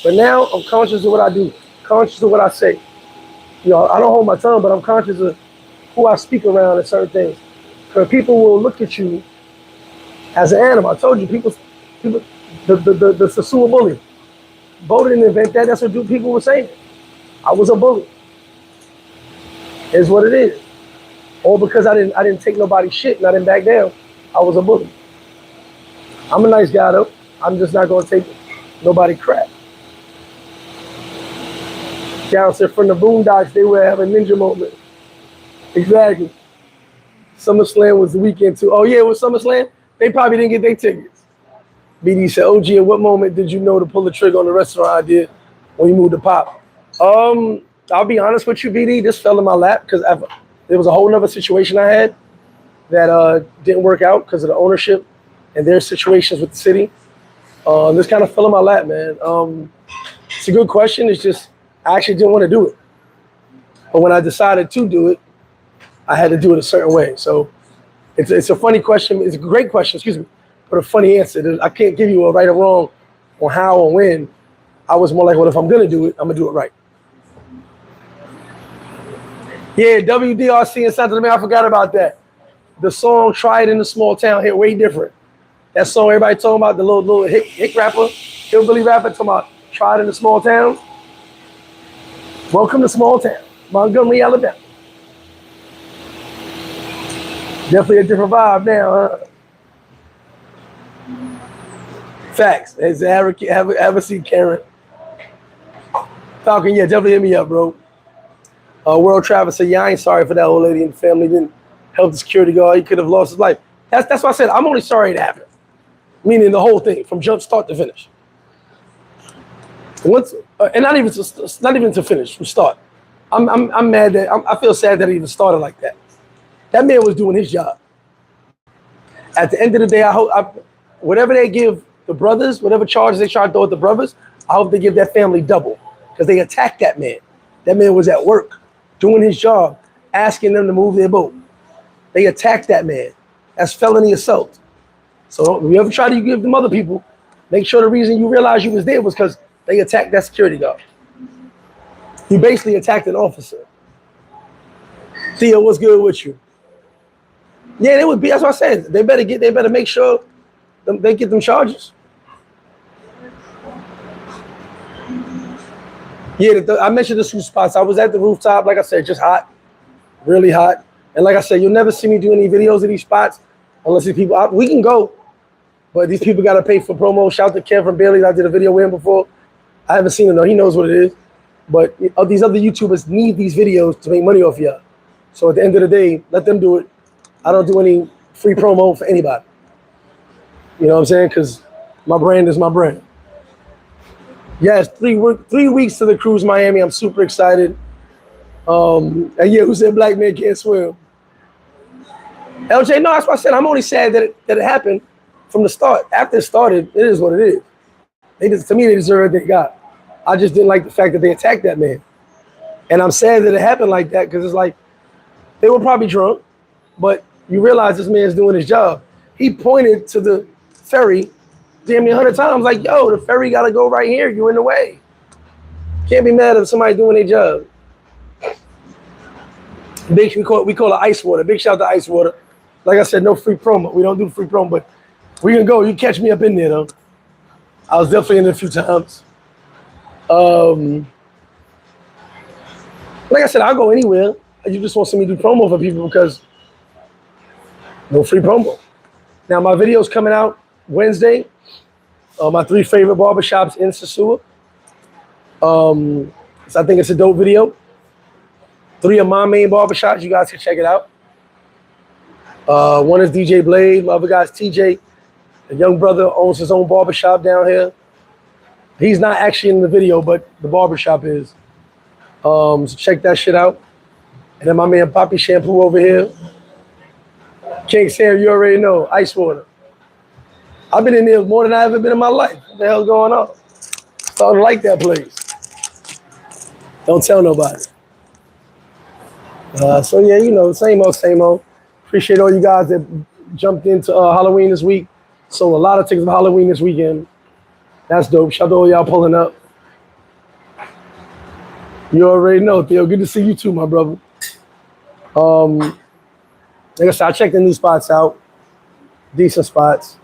A: But now, I'm conscious of what I do, conscious of what I say. I don't hold my tongue, but I'm conscious of who I speak around and certain things. Because people will look at you as an animal. I told you, people the Sosua bully. Bo didn't invent that. That's what people were saying. I was a bully. It's what it is. Or because I didn't take nobody's shit and I didn't back down, I was a bully. I'm a nice guy though. I'm just not gonna take nobody crap. Down said from the Boondocks, they were having a ninja moment. Exactly. SummerSlam was the weekend too. Oh yeah, it was SummerSlam? They probably didn't get their tickets. BD said, OG, at what moment did you know to pull the trigger on the restaurant idea when you moved to Pop? I'll be honest with you, BD, this fell in my lap because there was a whole nother situation I had that didn't work out because of the ownership and their situations with the city. This kind of fell in my lap, man. It's a good question. It's just, I actually didn't want to do it. But when I decided to do it, I had to do it a certain way. So it's a funny question. It's a great question, excuse me, but a funny answer. I can't give you a right or wrong on how or when. I was more like, well, if I'm going to do it, I'm going to do it right. Yeah, WDRC in Santo Domingo, I forgot about that. The song Try It in a Small Town hit way different. That song everybody talking about, the little hick rapper, hillbilly rapper, talking about tried in a small town. Welcome to small town, Montgomery, Alabama. Definitely a different vibe now, huh? Facts. Have a seat, Karen. Falcon, yeah, definitely hit me up, bro. World Travel said, yeah, I ain't sorry for that old lady and the family didn't help the security guard. He could have lost his life. That's why I said I'm only sorry it happened. Meaning the whole thing, from jump start to finish. And not even to finish, from start. I'm mad that I feel sad that it even started like that. That man was doing his job. At the end of the day, I hope whatever they give the brothers, whatever charges they try to throw at the brothers, I hope they give that family double because they attacked that man. That man was at work, doing his job, asking them to move their boat. They attacked that man. That's felony assault. So if you ever try to give them other people, make sure the reason you realize you was there was because they attacked that security guard. You basically attacked an officer. Theo, what's good with you? Yeah, they would be. That's what I said. They better make sure they get them charges. Yeah, I mentioned the two spots. I was at the rooftop, like I said, just hot, really hot. And like I said, you'll never see me do any videos of these spots unless these people. We can go, but these people got to pay for promo. Shout out to Kev from Bailey. I did a video with him before. I haven't seen him though. He knows what it is. But these other YouTubers need these videos to make money off y'all. So at the end of the day, let them do it. I don't do any free promo for anybody. You know what I'm saying? Because my brand is my brand. Yes, 3 weeks to the cruise Miami. I'm super excited. And yeah, who said black men can't swim? LJ, no, that's what I said. I'm only sad that it happened from the start. After it started, it is what it is. To me, they deserve what they got. I just didn't like the fact that they attacked that man. And I'm sad that it happened like that because it's like they were probably drunk, but you realize this man's doing his job. He pointed to the ferry damn near 100 times like, yo, the ferry got to go right here. You're in the way. Can't be mad at somebody doing their job. We call it ice water. Big shout out to ice water. Like I said, no free promo. We don't do free promo, but we can go. You catch me up in there, though. I was definitely in it a few times. Like I said, I'll go anywhere. You just want to see me do promo for people because no free promo. Now, my video's coming out Wednesday. My 3 favorite barbershops in Sosua. So I think it's a dope video. 3 of my main barbershops. You guys can check it out. One is DJ Blade. My other guy's TJ. A young brother owns his own barbershop down here. He's not actually in the video, but the barbershop is. So check that shit out. And then my man Poppy Shampoo over here. King Sam, you already know. Ice water. I've been in there more than I've ever been in my life. What the hell's going on? Starting to like that place. Don't tell nobody. So yeah, you know, same old, same old. Appreciate all you guys that jumped into Halloween this week. Sold a lot of tickets for Halloween this weekend. That's dope. Shout out to all y'all pulling up. You already know, Theo. Good to see you too, my brother. Like I said, I checked the new spots out. Decent spots.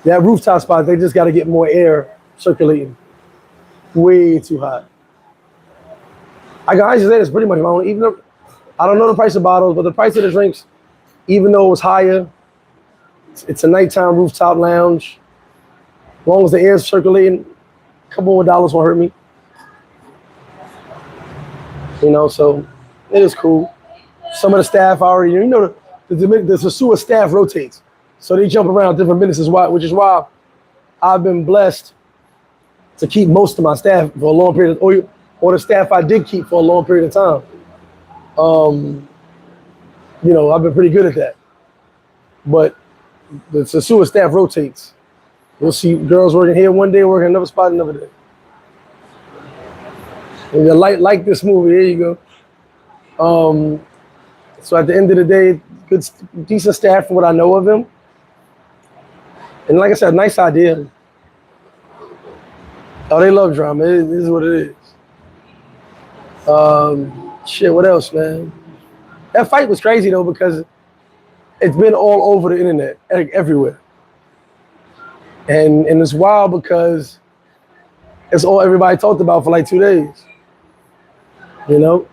A: That rooftop spots, they just got to get more air circulating. Way too hot. I can honestly say this pretty much my own. Even though I don't know the price of bottles, but the price of the drinks, even though it was higher, it's a nighttime rooftop lounge. As long as the air's circulating, a couple more dollars won't hurt me. You know, so it is cool. Some of the staff already, you know, the Sosua staff rotates. So they jump around different minutes, which is why I've been blessed to keep most of my staff for a long period of, or the staff I did keep for a long period of time. You know, I've been pretty good at that. But the Sosua staff rotates. You'll see girls working here one day, working another spot another day. And you like this movie, here you go. So at the end of the day, good, decent staff from what I know of them. And like I said, nice idea. Oh, they love drama. It is what it is. Shit, what else, man? That fight was crazy, though, because it's been all over the internet, everywhere. And it's wild because It's all everybody talked about for like 2 days. You know?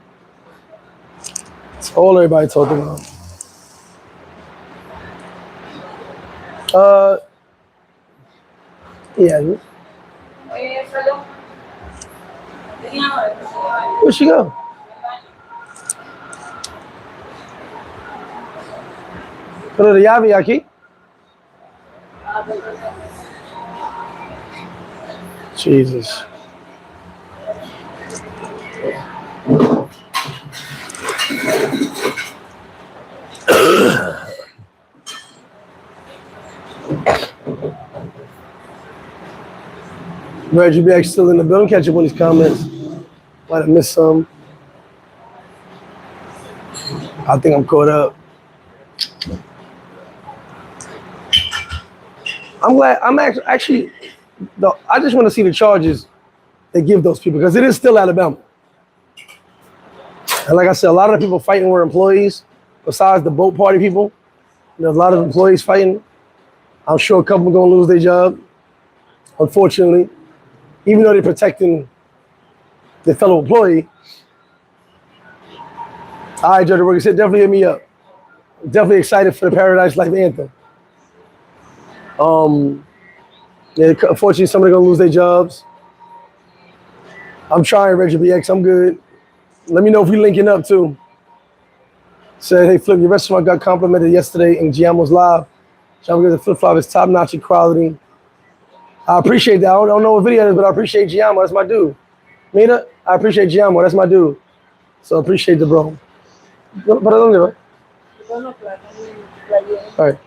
A: It's all everybody talked about. Yeah. Where'd she go? Pero de llave aquí. Jesus. Reggie B still in the building. Catch up on these comments. Might have missed some. I think I'm caught up. I'm glad. I'm actually I just want to see the charges they give those people because it is still Alabama. And like I said, a lot of the people fighting were employees. Besides the boat party people, there's a lot of employees fighting. I'm sure a couple are gonna lose their job, unfortunately. Even though they're protecting their fellow employee. All right, Judge Worker said, definitely hit me up. Definitely excited for the Paradise Life anthem. Yeah, unfortunately, somebody's gonna lose their jobs. I'm trying, Reggie BX, I'm good. Let me know if we linking up too. Said, hey, Flip, your restaurant got complimented yesterday in Giamo's live. John, the flip-flop is top-notch quality. I appreciate that. I don't know what video it is, but I appreciate Giamo. That's my dude. Mina, I appreciate Giamo. That's my dude. So I appreciate the bro. ¿Para dónde va? All right.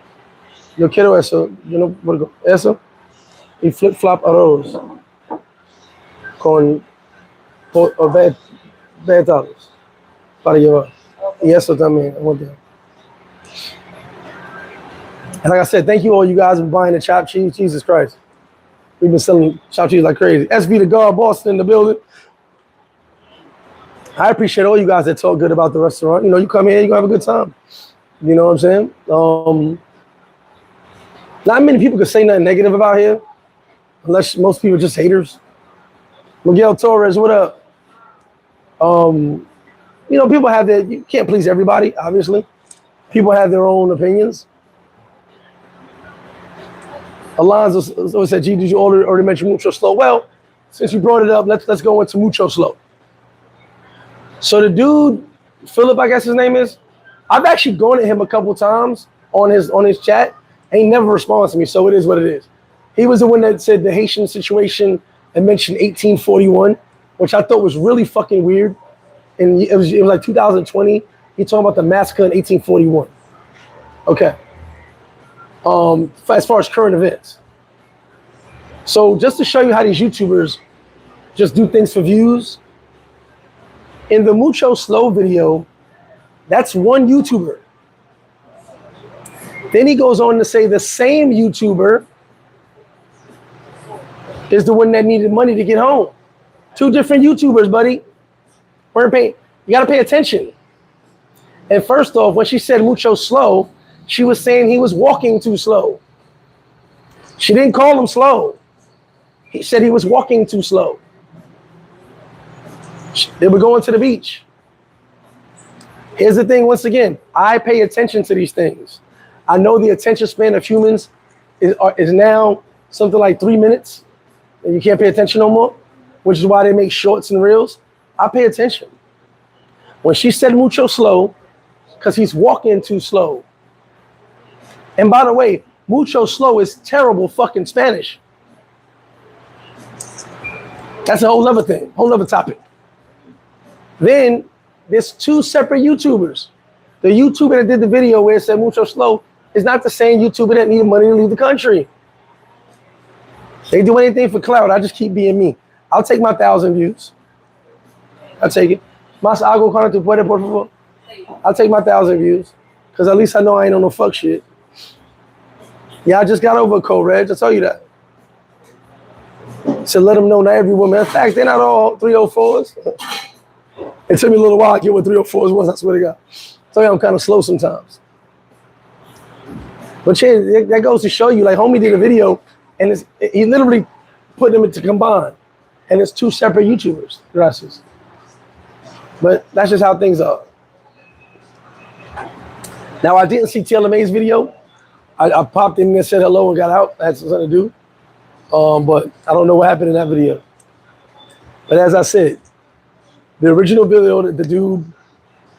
A: Yo quiero eso. Yo no puedo. Eso. Y flip-flop arroz. Con vegetales. Para llevar. Y eso también. And like I said, thank you all you guys for buying the chopped cheese. Jesus Christ. We've been selling chopped cheese like crazy. SV the guard, Boston in the building. I appreciate all you guys that talk good about the restaurant. You know, you come here, you're going to have a good time. You know what I'm saying? Not many people can say nothing negative about here, unless most people are just haters. Miguel Torres, what up? You know, people have their, you can't please everybody, obviously. People have their own opinions. Alonzo said, G, did you already mention mucho slow? Well, since you brought it up, let's go into mucho slow. So the dude, Philip, I guess his name is, I've actually gone at him a couple times on his chat, and he never responds to me, so it is what it is. He was the one that said the Haitian situation and mentioned 1841, which I thought was really fucking weird. And it was like 2020. He talking about the massacre in 1841. Okay. As far as current events. So just to show you how these YouTubers just do things for views, in the Mucho Slow video, that's one YouTuber. Then he goes on to say the same YouTuber is the one that needed money to get home. Two different YouTubers, buddy. Weren't paying. You gotta pay attention. And first off, when she said mucho slow, she was saying he was walking too slow. She didn't call him slow. He said he was walking too slow. They were going to the beach. Here's the thing, once again, I pay attention to these things. I know the attention span of humans is now something like 3 minutes, and you can't pay attention no more, which is why they make shorts and reels. I pay attention. When she said mucho slow, because he's walking too slow. And by the way, mucho slow is terrible fucking Spanish. That's a whole other thing, whole other topic. Then there's two separate YouTubers. The YouTuber that did the video where it said mucho slow is not the same YouTuber that needed money to leave the country. They do anything for clout. I just keep being me. I'll take my 1,000 views. I'll take it. Mas hago cuando tú puedes, por favor. I'll take my 1,000 views. Because at least I know I ain't on no fuck shit. Yeah, I just got over a cold, Reg. I tell you that. So let them know not every woman. In fact, they're not all 304s. It took me a little while to get what 304s was, I swear to God. So yeah, I'm kind of slow sometimes. But yeah, that goes to show you, like, homie did a video, and he literally put them into combine. and it's 2 separate YouTubers. Gracias. But that's just how things are. Now, I didn't see Taylor May's video. I popped in and said hello and got out. I had something to do. But I don't know what happened in that video. But as I said, the original video, the dude,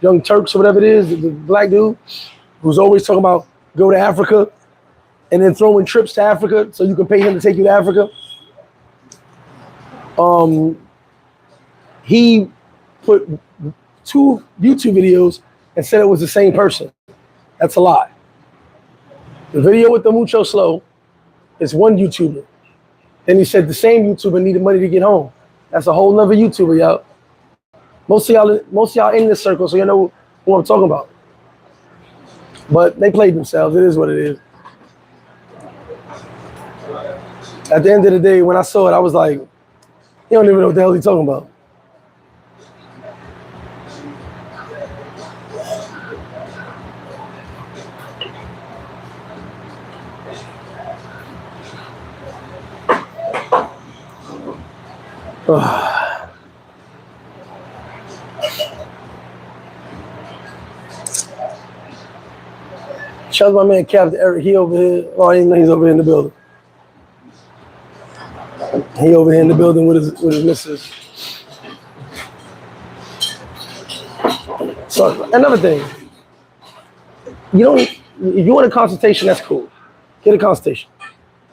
A: Young Turks or whatever it is, the black dude, who's always talking about go to Africa and then throwing trips to Africa so you can pay him to take you to Africa. He put 2 YouTube videos and said it was the same person. That's a lie. The video with the Mucho Slow is one YouTuber. Then he said the same YouTuber needed money to get home. That's a whole nother YouTuber, y'all. Most of y'all in this circle, so you know who I'm talking about. But they played themselves. It is what it is. At the end of the day, when I saw it, I was like, you don't even know what the hell he's talking about. Shout out to my man Captain Eric. He over here. Oh, I didn't know he's over here in the building. He over here in the building with his missus. So another thing, if you want a consultation, that's cool. Get a consultation.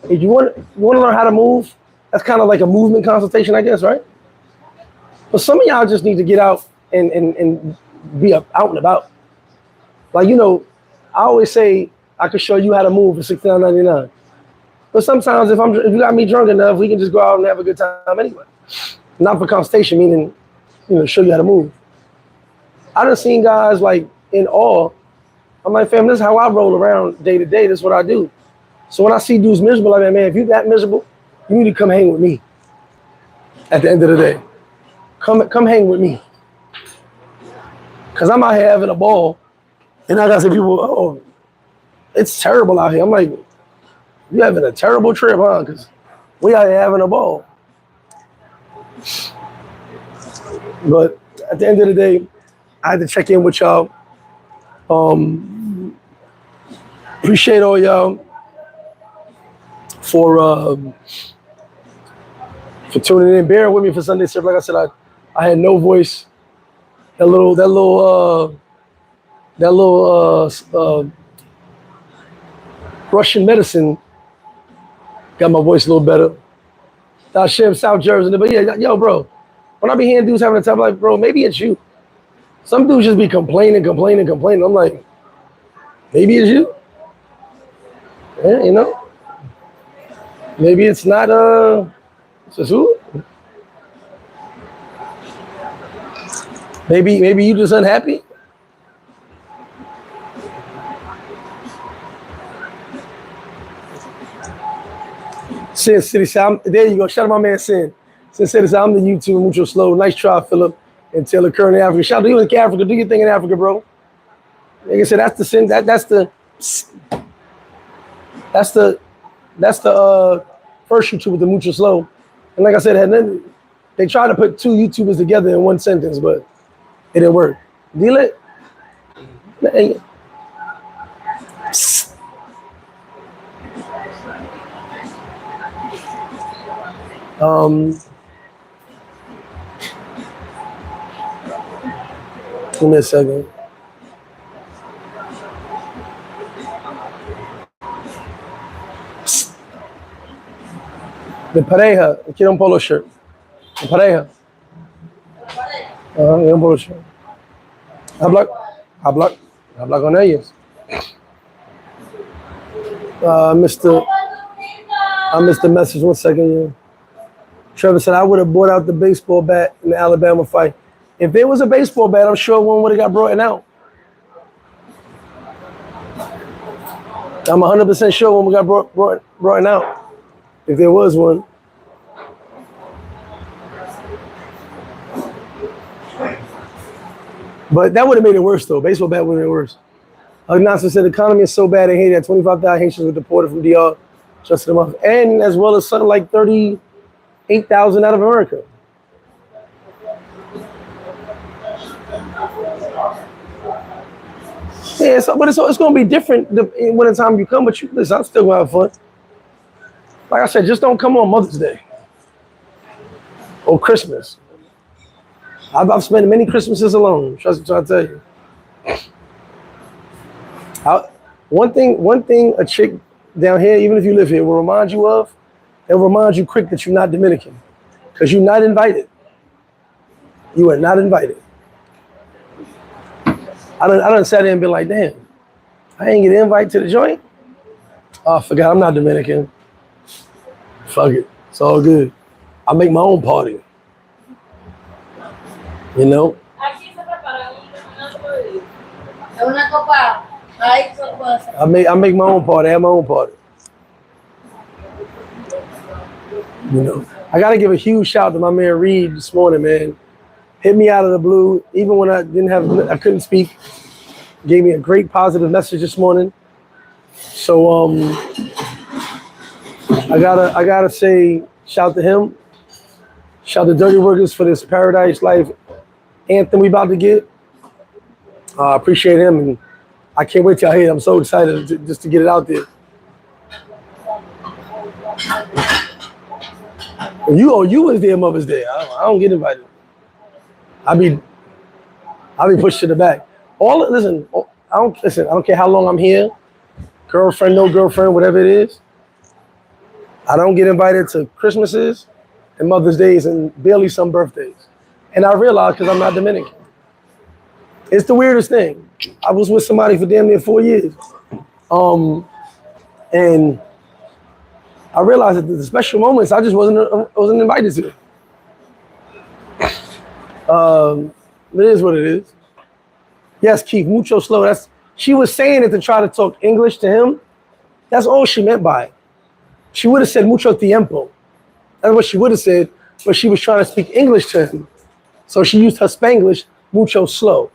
A: If you want to learn how to move, that's kind of like a movement consultation, I guess, right? But some of y'all just need to get out and be out and about. Like, I always say I could show you how to move for $69.99. But sometimes if you got me drunk enough, we can just go out and have a good time anyway. Not for consultation, meaning, show you how to move. I done seen guys like in awe. I'm like, fam, this is how I roll around day to day. This is what I do. So when I see dudes miserable, I'm like, man, if you that miserable, you need to come hang with me. At the end of the day, come hang with me. Cause I'm out here having a ball, and I got some people, oh, it's terrible out here. I'm like, you having a terrible trip, huh? Cause we out here having a ball. But at the end of the day, I had to check in with y'all. Appreciate all y'all for tuning in. Bear with me for Sunday service. Like I said, I had no voice. That little Russian medicine got my voice a little better. Hashem, South Jersey. But yeah, yo, bro, when I be hearing dudes having a time, like, bro, maybe it's you. Some dudes just be complaining. I'm like, maybe it's you. Yeah, maybe it's not Sosua. Maybe you just unhappy. Sin City said, there you go. Shout out my man Sin. Sin City said, I'm the YouTuber, Mucho Slow. Nice try, Philip. And Taylor Curran in Africa. Shout out to you in Africa. Do your thing in Africa, bro. Like I said, that's the sin. That's the first YouTuber with the Mucho Slow. And like I said, they tried to put 2 YouTubers together in one sentence, but it didn't work. Deal it. Give me a second. The pareja, quiero un polo shirt. The pareja. Quiero un polo shirt. Habla con ellos. I missed the message 1 second. Yeah. Trevor said, I would have brought out the baseball bat in the Alabama fight. If there was a baseball bat, I'm sure one would have got brought out. I'm 100% sure one got brought out. If there was one. But that would have made it worse, though. Baseball bat would have made it worse. Ignacio said the economy is so bad in Haiti that 25,000 Haitians were deported from DR just a month. And as well as something like 30 8,000 out of America. Yeah, but it's going to be different when the time you come. But you listen, I'm still going to have fun. Like I said, just don't come on Mother's Day or Christmas. I've spent many Christmases alone. Trust me, trying to tell you. One thing a chick down here, even if you live here, will remind you of. It'll remind you quick that you're not Dominican, because you're not invited. You are not invited. I done sat there and been like, damn, I ain't get an invite to the joint. Oh, I forgot I'm not Dominican. Fuck it, it's all good. I make my own party. You know? I make my own party. I have my own party. You know, I gotta give a huge shout out to my man Reed this morning, man. Hit me out of the blue, even when I couldn't speak. Gave me a great positive message this morning. So I gotta say shout to him. Shout to Dirty Workers for this Paradise Life anthem we about to get. I appreciate him, and I can't wait till I hear it. I'm so excited just to get it out there. You was there Mother's Day. I don't get invited. I be pushed to the back. I don't care how long I'm here. Girlfriend, no girlfriend, whatever it is. I don't get invited to Christmases and Mother's Days and barely some birthdays. And I realized because I'm not Dominican. It's the weirdest thing. I was with somebody for damn near 4 years. And I realized that the special moments I just wasn't invited to. It is what it is. Yes, Keith, mucho slow. She was saying it to try to talk English to him. That's all she meant by it. She would have said mucho tiempo. That's what she would have said, but she was trying to speak English to him. So she used her Spanglish, mucho slow.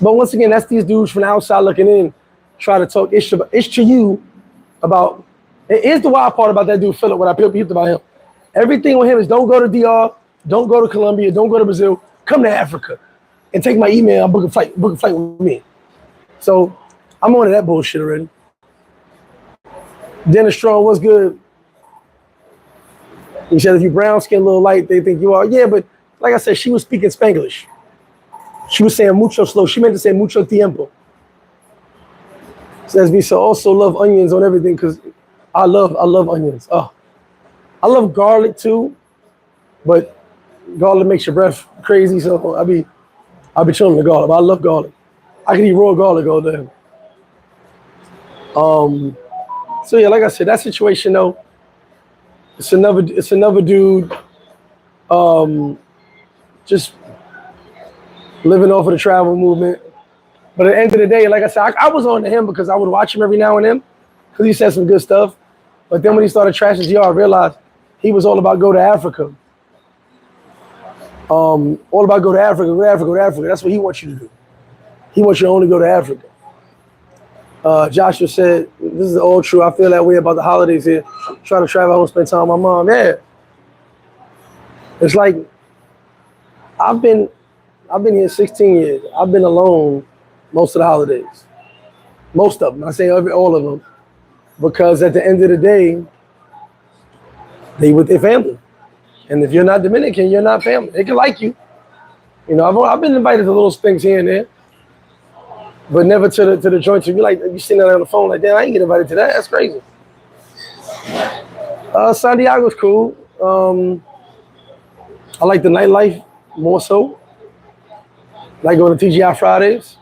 A: But once again, that's these dudes from the outside looking in, try to talk ish to you about. Here's the wild part about that dude, Philip, what I peeped about him. Everything with him is don't go to DR, don't go to Colombia, don't go to Brazil, come to Africa and take my email and book a flight with me. So I'm on to that bullshit already. Dennis Strong, what's good? He said if you brown skin, a little light, they think you are. Yeah, but like I said, she was speaking Spanglish. She was saying mucho slow. She meant to say mucho tiempo. Says we also love onions on everything because I love onions. Oh, I love garlic too, but garlic makes your breath crazy. So I'll be chilling with garlic. But I love garlic. I can eat raw garlic all day. So yeah, like I said, that situation though, it's another dude, just living off of the travel movement. But at the end of the day, like I said, I was on to him because I would watch him every now and then because he said some good stuff. But then when he started trashing GR, I realized he was all about go to Africa. All about go to Africa, go to Africa, go to Africa. That's what he wants you to do. He wants you to only go to Africa. Joshua said, this is all true. I feel that way about the holidays here. Trying to travel home, spend time with my mom. Yeah. It's like, I've been here 16 years. I've been alone most of the holidays. Most of them. I say all of them. Because at the end of the day, they with their family. And if you're not Dominican, you're not family. They can like you. You know, I've been invited to little things here and there. But never to the joint to be like, you sitting there on the phone like, damn, I ain't get invited to that. That's crazy. Santiago's cool. I like the nightlife more so. Like going to TGI Fridays.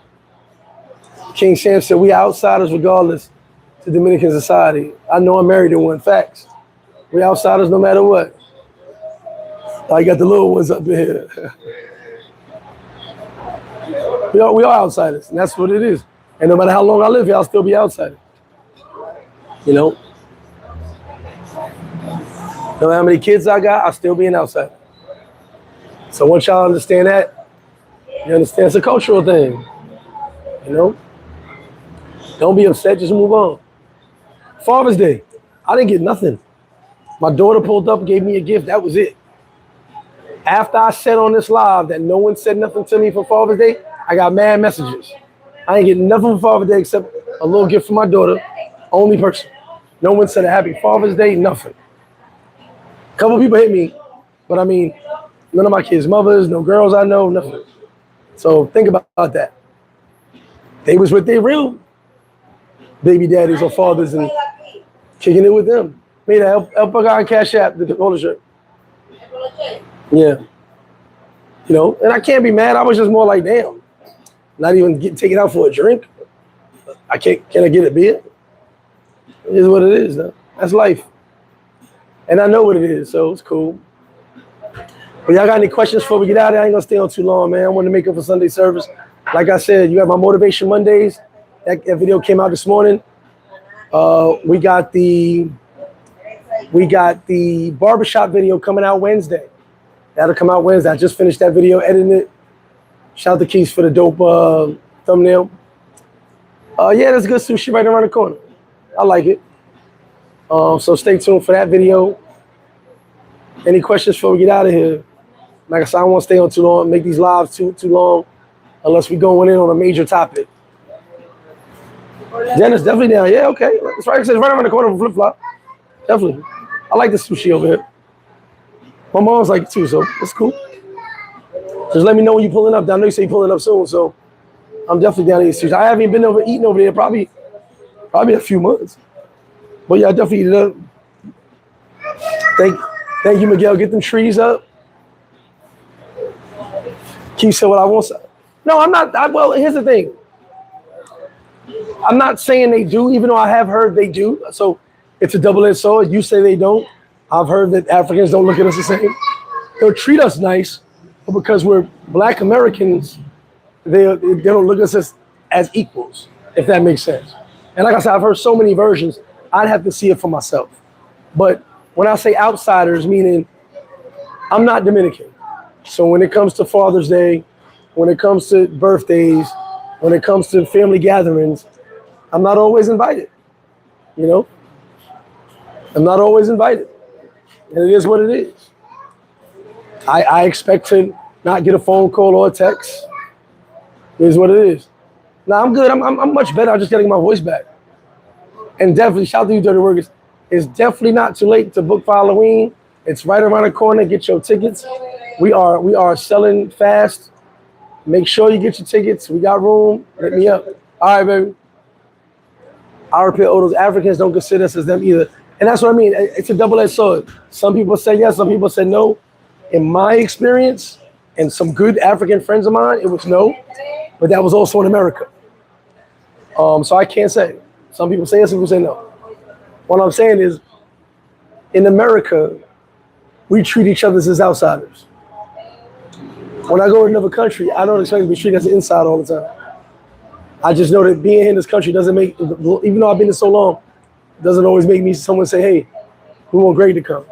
A: King Sam said, we outsiders regardless to Dominican society. I know I'm married to one. Facts. We outsiders no matter what. I got the little ones up here. We are outsiders, and that's what it is. And no matter how long I live here, I'll still be outsider. You know? No matter how many kids I got, I'll still be an outsider. So once y'all understand that, you understand it's a cultural thing. You know? Don't be upset, just move on. Father's Day, I didn't get nothing. My daughter pulled up, gave me a gift. That was it. After I said on this live that no one said nothing to me for Father's Day, I got mad messages. I ain't getting nothing for Father's Day except a little gift for my daughter. Only person. No one said a happy Father's Day, nothing. A couple people hit me, but I mean, none of my kids' mothers, no girls I know, nothing. So think about that. They was with their real baby daddies or fathers and kicking it with them. Made a help a guy on Cash App to hold the shirt. Yeah. You know, and I can't be mad. I was just more like, damn, not even taken out for a drink. Can I get a beer? It is what it is, though. That's life. And I know what it is, so it's cool. But y'all got any questions before we get out of there? I ain't gonna stay on too long, man. I want to make up for Sunday service. Like I said, you have my Motivation Mondays. That video came out this morning. We got the barbershop video coming out Wednesday. That'll come out Wednesday. I just finished that video, editing it. Shout out to Keys for the dope thumbnail. Yeah, there's good sushi right around the corner. I like it. So stay tuned for that video. Any questions before we get out of here? Like I said, I don't want to stay on too long, make these lives too long, unless we're going in on a major topic. Dennis definitely down. Yeah, okay. That's right. It's right around the corner from FlipFlop. Definitely. I like the sushi over here. My mom's like it too, so it's cool. Just let me know when you're pulling up. I know you say you're pulling up soon, so I'm definitely down to eat sushi. I haven't been eating over there probably a few months. But yeah, I definitely eat it up. Thank you, Miguel. Get them trees up. Keep saying what I want. No, I'm not. Well, here's the thing. I'm not saying they do, even though I have heard they do. So it's a double-edged sword. You say they don't. I've heard that Africans don't look at us the same. They'll treat us nice, but because we're Black Americans, they don't look at us as equals, if that makes sense. And like I said, I've heard so many versions. I'd have to see it for myself. But when I say outsiders, meaning I'm not Dominican. So when it comes to Father's Day, when it comes to birthdays, when it comes to family gatherings, I'm not always invited. You know? I'm not always invited. And it is what it is. I expect to not get a phone call or a text. It is what it is. Now, I'm good. I'm much better. I'm just getting my voice back. And definitely, shout out to you, Dirty Workers. It's definitely not too late to book for Halloween. It's right around the corner. Get your tickets. We are selling fast. Make sure you get your tickets. We got room. Hit me up. All right, baby. I repeat, those Africans don't consider us as them either. And that's what I mean. It's a double-edged sword. Some people say yes. Some people say no. In my experience, and some good African friends of mine, it was no. But that was also in America. So I can't say. Some people say yes, some people say no. What I'm saying is, in America, we treat each other as outsiders. When I go to another country, I don't expect to be treated as an insider all the time. I just know that being here in this country doesn't make, even though I've been here so long, doesn't always make me someone say, hey, we want Greg to come.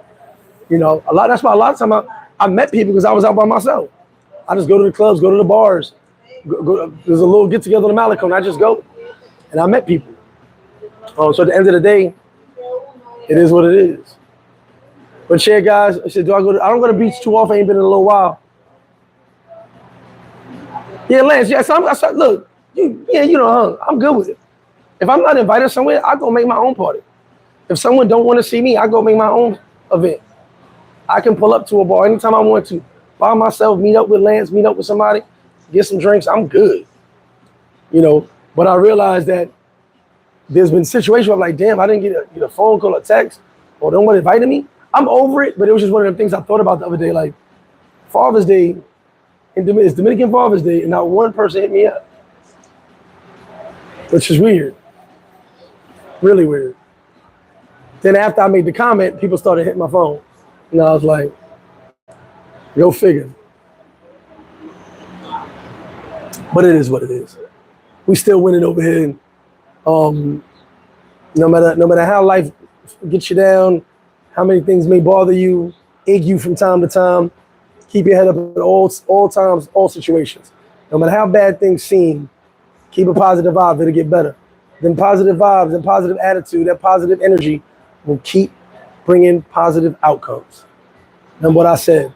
A: You know, that's why a lot of time I met people because I was out by myself. I just go to the clubs, go to the bars. There's a little get together in Malacom, and I just go. And I met people. So at the end of the day, it is what it is. But yeah, guys, I said, I don't go to the beach too often. I ain't been in a little while. Yeah, Lance, yeah, look, you know, I'm good with it. If I'm not invited somewhere, I go make my own party. If someone don't want to see me, I go make my own event. I can pull up to a bar anytime I want to, by myself, meet up with Lance, meet up with somebody, get some drinks. I'm good. You know, but I realized that there's been situations where I'm like, damn, I didn't get a phone call or text, or no one invited me. I'm over it, but it was just one of the things I thought about the other day. Like, Father's Day, it's Dominican Father's Day, and not one person hit me up, which is weird. Really weird. Then after I made the comment, people started hitting my phone. And I was like, go figure. But it is what it is. We still winning over here. And, no matter how life gets you down, how many things may bother you, ache you from time to time, keep your head up at all times, all situations. No matter how bad things seem, keep a positive vibe, it'll get better. Then positive vibes and positive attitude, that positive energy will keep bringing positive outcomes. Remember what I said.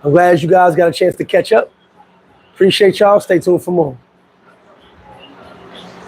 A: I'm glad you guys got a chance to catch up. Appreciate y'all. Stay tuned for more.